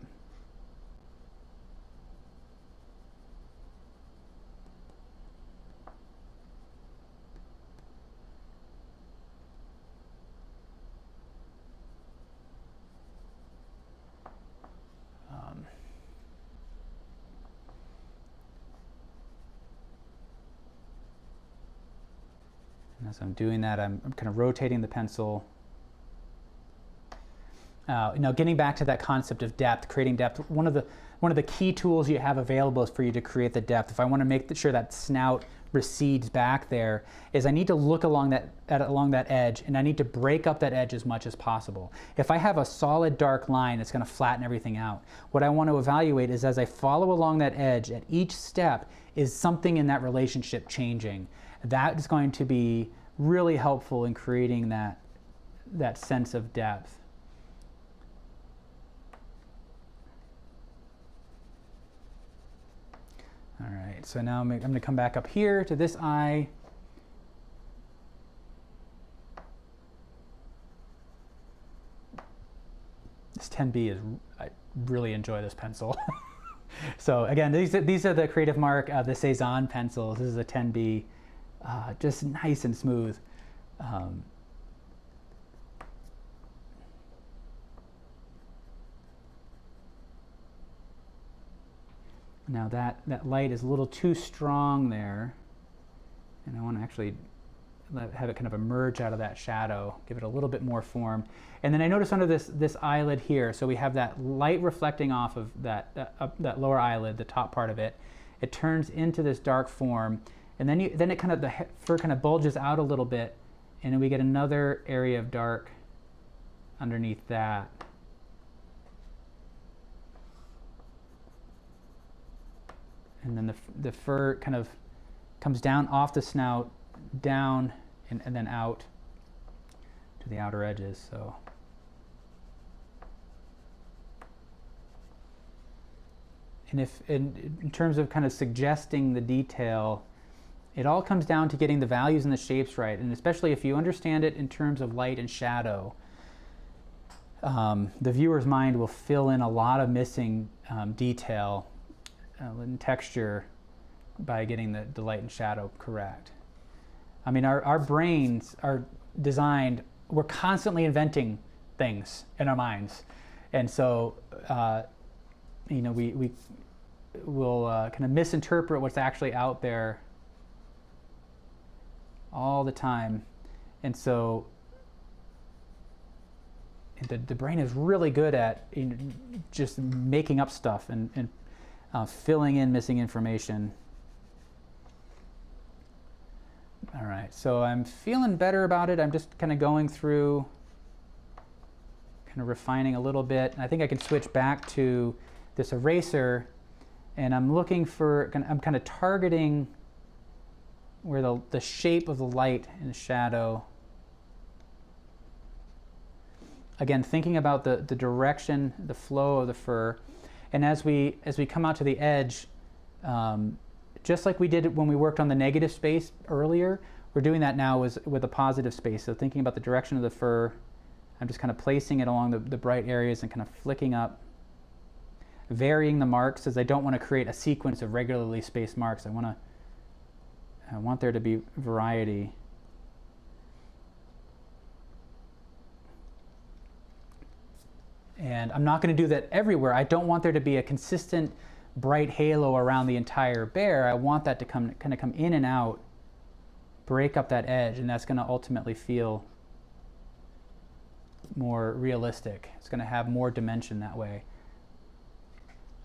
As I'm doing that, I'm kind of rotating the pencil. Now, getting back to that concept of depth, creating depth, one of the key tools you have available is for you to create the depth. If I want to make sure that snout recedes back there, is I need to look along that edge, and I need to break up that edge as much as possible. If I have a solid dark line, it's going to flatten everything out. What I want to evaluate is as I follow along that edge, at each step, is something in that relationship changing? That is going to be really helpful in creating that sense of depth. All right, so now I'm going to come back up here to this eye. This 10B is, I really enjoy this pencil. So again, these are the Creative Mark, the Cezanne pencils. This is a 10B. Just nice and smooth. Now that light is a little too strong there, and I want to actually have it kind of emerge out of that shadow, give it a little bit more form. And then I notice under this eyelid here, so we have that light reflecting off of that lower eyelid, the top part of it. It turns into this dark form. And then it kind of, the fur kind of bulges out a little bit, and then we get another area of dark underneath that. And then the fur kind of comes down off the snout, down, and then out to the outer edges. So. And if in terms of kind of suggesting the detail, it all comes down to getting the values and the shapes right, and especially if you understand it in terms of light and shadow, the viewer's mind will fill in a lot of missing detail and texture by getting the light and shadow correct. I mean, our brains are designed, we're constantly inventing things in our minds, and so you know, we will kind of misinterpret what's actually out there all the time. And so the brain is really good at just making up stuff and filling in missing information. All right, so I'm feeling better about it. I'm just kind of going through, kind of refining a little bit. I think I can switch back to this eraser, and I'm looking for, I'm kind of targeting where the shape of the light and the shadow. Again, thinking about the direction, the flow of the fur. And as we come out to the edge, just like we did when we worked on the negative space earlier, we're doing that now with a positive space. So thinking about the direction of the fur, I'm just kind of placing it along the bright areas and kind of flicking up, varying the marks, as I don't want to create a sequence of regularly spaced marks. I want there to be variety. And I'm not going to do that everywhere. I don't want there to be a consistent bright halo around the entire bear. I want that to kind of come in and out, break up that edge, and that's going to ultimately feel more realistic. It's going to have more dimension that way.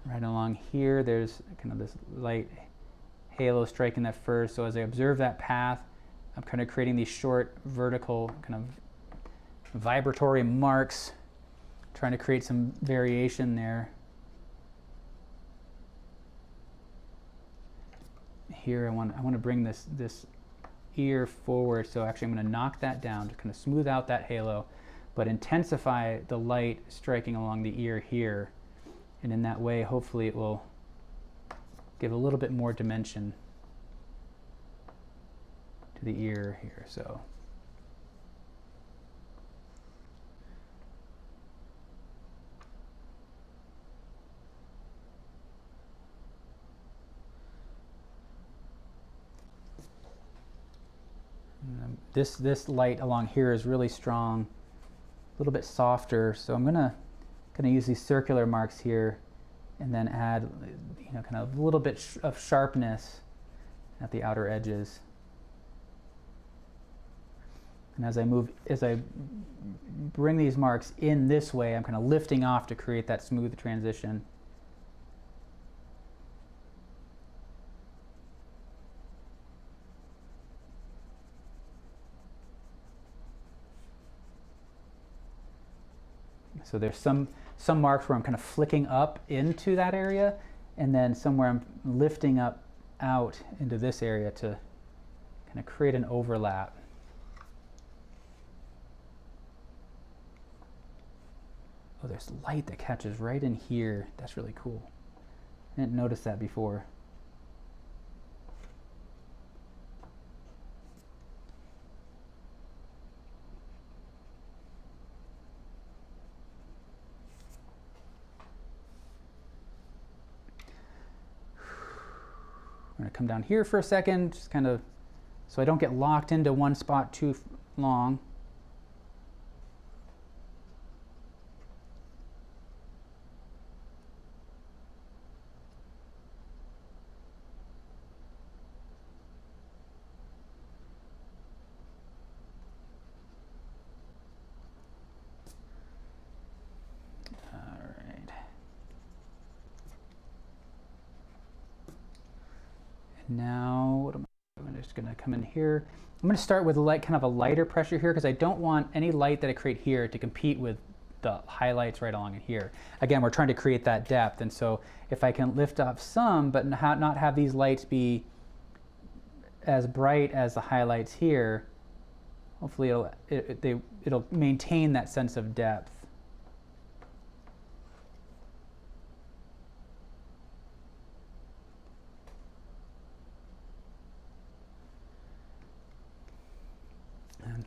Right along here, there's kind of this light halo striking that first. So as I observe that path, I'm kind of creating these short vertical kind of vibratory marks, trying to create some variation there. Here I want to bring this ear forward, so actually I'm going to knock that down to kind of smooth out that halo, but intensify the light striking along the ear here, and in that way hopefully it will give a little bit more dimension to the ear here. So this light along here is really strong, a little bit softer, so I'm gonna use these circular marks here and then add, you know, kind of a little bit of sharpness at the outer edges. And as I bring these marks in this way, I'm kind of lifting off to create that smooth transition. So there's some marks where I'm kind of flicking up into that area, and then somewhere I'm lifting up out into this area to kind of create an overlap. Oh, there's light that catches right in here. That's really cool. I didn't notice that before. I'm going to come down here for a second, just kind of so I don't get locked into one spot too long. Now, what am I doing? I'm just going to come in here. I'm going to start with kind of a lighter pressure here, because I don't want any light that I create here to compete with the highlights right along in here. Again, we're trying to create that depth, and so if I can lift off some, but not have these lights be as bright as the highlights here, hopefully it'll maintain that sense of depth.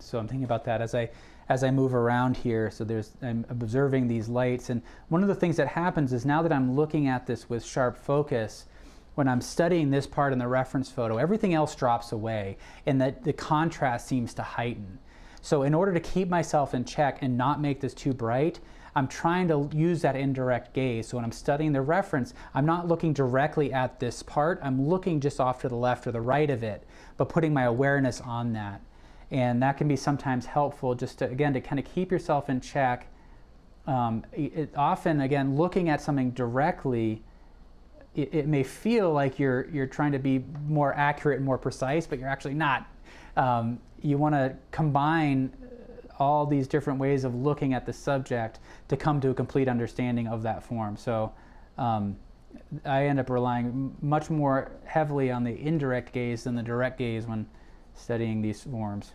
So I'm thinking about that as I move around here. So I'm observing these lights, and one of the things that happens is now that I'm looking at this with sharp focus, when I'm studying this part in the reference photo, everything else drops away, and the contrast seems to heighten. So in order to keep myself in check and not make this too bright, I'm trying to use that indirect gaze. So when I'm studying the reference, I'm not looking directly at this part. I'm looking just off to the left or the right of it, but putting my awareness on that. And that can be sometimes helpful, just to, again, to kind of keep yourself in check. Often, again, looking at something directly, it may feel like you're trying to be more accurate and more precise, but you're actually not. You want to combine all these different ways of looking at the subject to come to a complete understanding of that form. So I end up relying much more heavily on the indirect gaze than the direct gaze when studying these forms.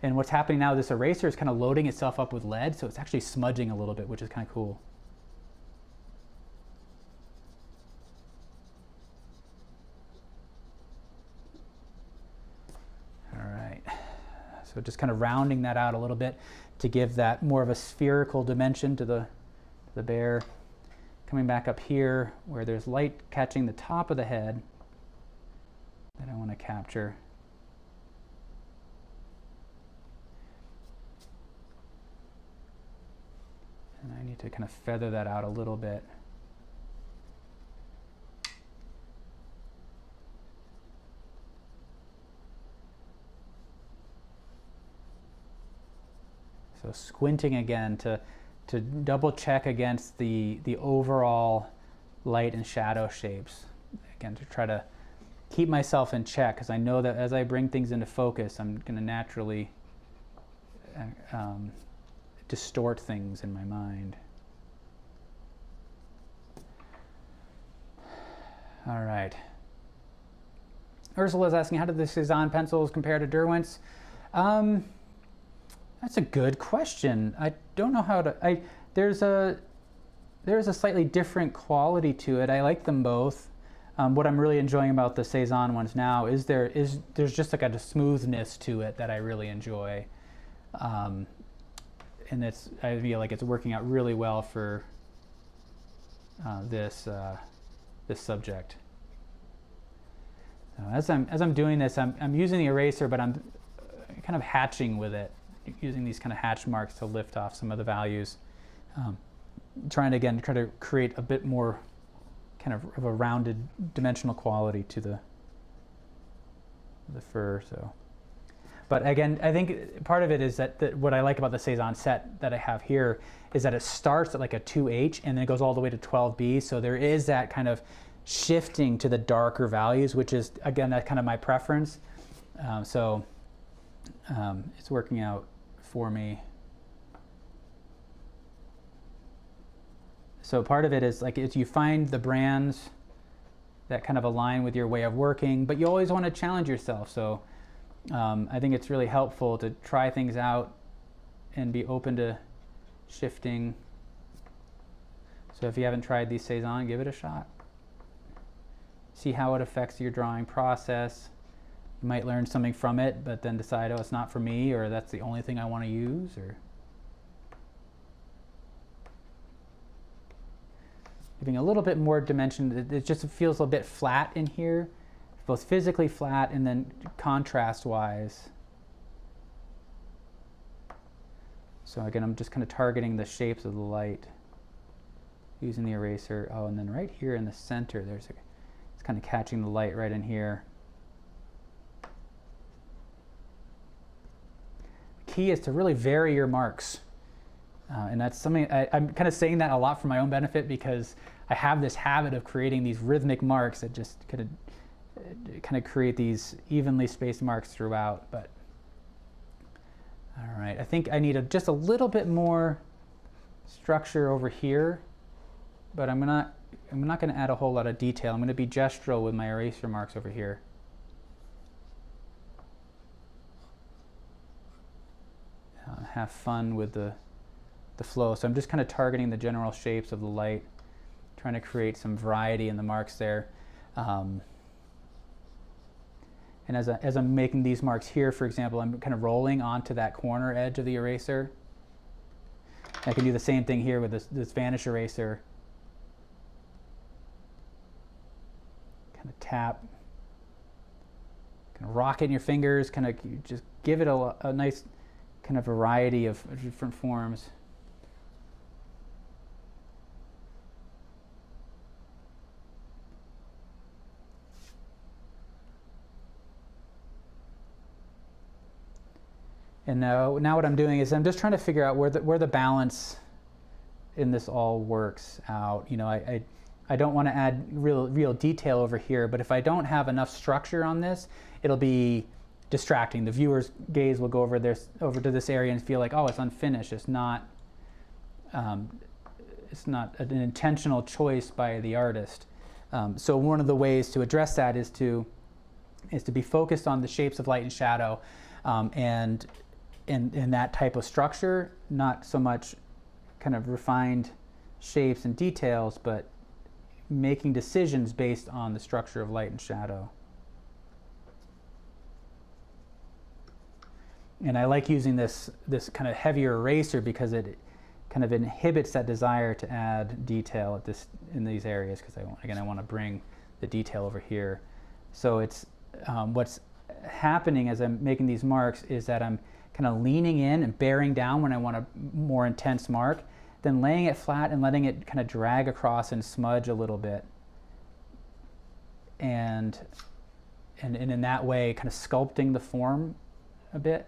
And what's happening now, this eraser is kind of loading itself up with lead, so it's actually smudging a little bit, which is kind of cool. All right, so just kind of rounding that out a little bit to give that more of a spherical dimension to the bear. Coming back up here where there's light catching the top of the head that I want to capture. And I need to kind of feather that out a little bit. So squinting again to double check against the overall light and shadow shapes. Again, to try to keep myself in check, because I know that as I bring things into focus, I'm going to naturally distort things in my mind. All right. Ursula's asking, how do the Cezanne pencils compare to Derwent's? That's a good question. I don't know how to. There's a slightly different quality to it. I like them both. What I'm really enjoying about the Cezanne ones now is there's just like a smoothness to it that I really enjoy, and I feel like it's working out really well for this subject. As I'm doing this, I'm using the eraser, but I'm kind of hatching with it, using these kind of hatch marks to lift off some of the values. Trying to try to create a bit more kind of a rounded dimensional quality to the fur. So, but again, I think part of it is that what I like about the Cezanne set that I have here is that it starts at like a 2H and then it goes all the way to 12B. So there is that kind of shifting to the darker values, which is again that kind of my preference. It's working out for me. So part of it is like you find the brands that kind of align with your way of working, but you always want to challenge yourself. So I think it's really helpful to try things out and be open to shifting. So if you haven't tried these Cezanne, give it a shot. See how it affects your drawing process. You might learn something from it, but then decide, oh, it's not for me, or that's the only thing I want to use, or giving a little bit more dimension. It just feels a bit flat in here, both physically flat and then contrast-wise. So again, I'm just kind of targeting the shapes of the light using the eraser. Oh, and then right here in the center, it's kind of catching the light right in here. The key is to really vary your marks. And that's something I'm kind of saying that a lot for my own benefit, because I have this habit of creating these rhythmic marks that just kind of create these evenly spaced marks throughout. But all right, I think I need just a little bit more structure over here, but I'm not going to add a whole lot of detail. I'm going to be gestural with my eraser marks over here. Have fun with the flow. So I'm just kind of targeting the general shapes of the light, trying to create some variety in the marks there. And as I'm making these marks here, for example, I'm kind of rolling onto that corner edge of the eraser. I can do the same thing here with this vanish eraser. Kind of tap, kind of rock it in your fingers, kind of just give it a nice kind of variety of different forms. And now what I'm doing is I'm just trying to figure out where the balance in this all works out. You know, I don't want to add real detail over here, but if I don't have enough structure on this, it'll be distracting. The viewer's gaze will go over to this area and feel like, oh, it's unfinished. It's not an intentional choice by the artist. So one of the ways to address that is to be focused on the shapes of light and shadow, and that type of structure, not so much kind of refined shapes and details, but making decisions based on the structure of light and shadow. And I like using this kind of heavier eraser because it kind of inhibits that desire to add detail in these areas, because I want to bring the detail over here. So it's what's happening as I'm making these marks is that I'm kind of leaning in and bearing down when I want a more intense mark, then laying it flat and letting it kind of drag across and smudge a little bit. And in that way, kind of sculpting the form a bit.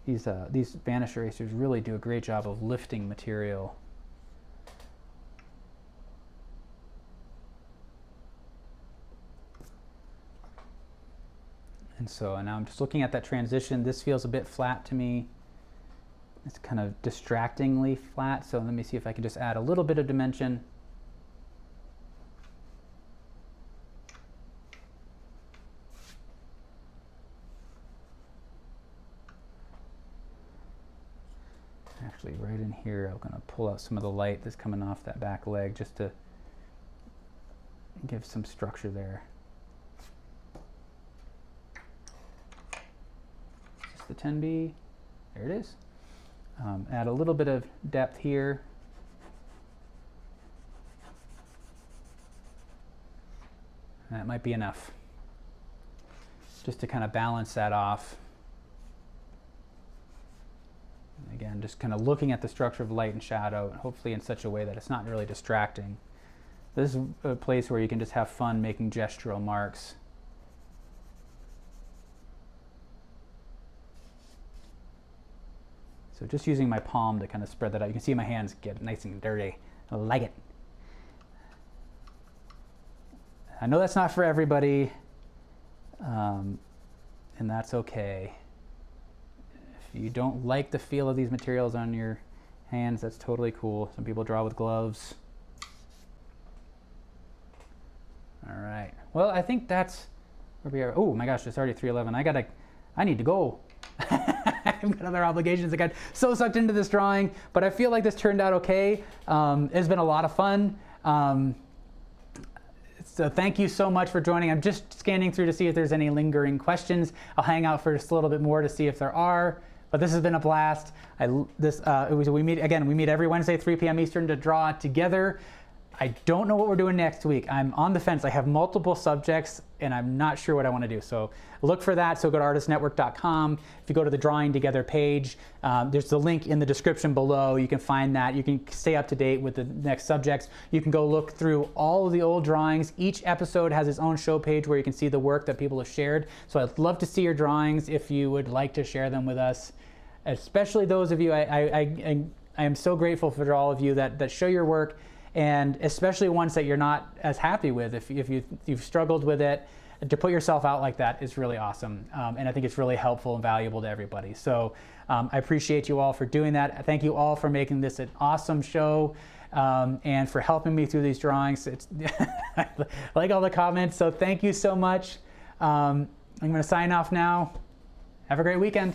These vanish erasers really do a great job of lifting material. And so now I'm just looking at that transition. This feels a bit flat to me. It's kind of distractingly flat. So let me see if I can just add a little bit of dimension. Actually, right in here, I'm going to pull out some of the light that's coming off that back leg just to give some structure there. Is this the 10B? There it is. Add a little bit of depth here. That might be enough, just to kind of balance that off. Again, just kind of looking at the structure of light and shadow, and hopefully in such a way that it's not really distracting. This is a place where you can just have fun making gestural marks. So just using my palm to kind of spread that out. You can see my hands get nice and dirty. I like it. I know that's not for everybody, and that's okay. If you don't like the feel of these materials on your hands, that's totally cool. Some people draw with gloves. All right. Well, I think that's where we are. Oh my gosh, it's already 3:11. I need to go. I've got other obligations. I got so sucked into this drawing, but I feel like this turned out okay. It's been a lot of fun. So thank you so much for joining. I'm just scanning through to see if there's any lingering questions. I'll hang out for just a little bit more to see if there are. But this has been a blast. We meet every Wednesday, 3 p.m. Eastern to draw together. I don't know what we're doing next week. I'm on the fence. I have multiple subjects, and I'm not sure what I want to do. So look for that. So go to artistnetwork.com. If you go to the Drawing Together page, there's the link in the description below. You can find that. You can stay up to date with the next subjects. You can go look through all of the old drawings. Each episode has its own show page where you can see the work that people have shared. So I'd love to see your drawings if you would like to share them with us, especially those of you. I am so grateful for all of you that show your work, and especially ones that you're not as happy with. If you've struggled with it, to put yourself out like that is really awesome. And I think it's really helpful and valuable to everybody. So I appreciate you all for doing that. Thank you all for making this an awesome show, and for helping me through these drawings. I like all the comments, so thank you so much. I'm going to sign off now. Have a great weekend.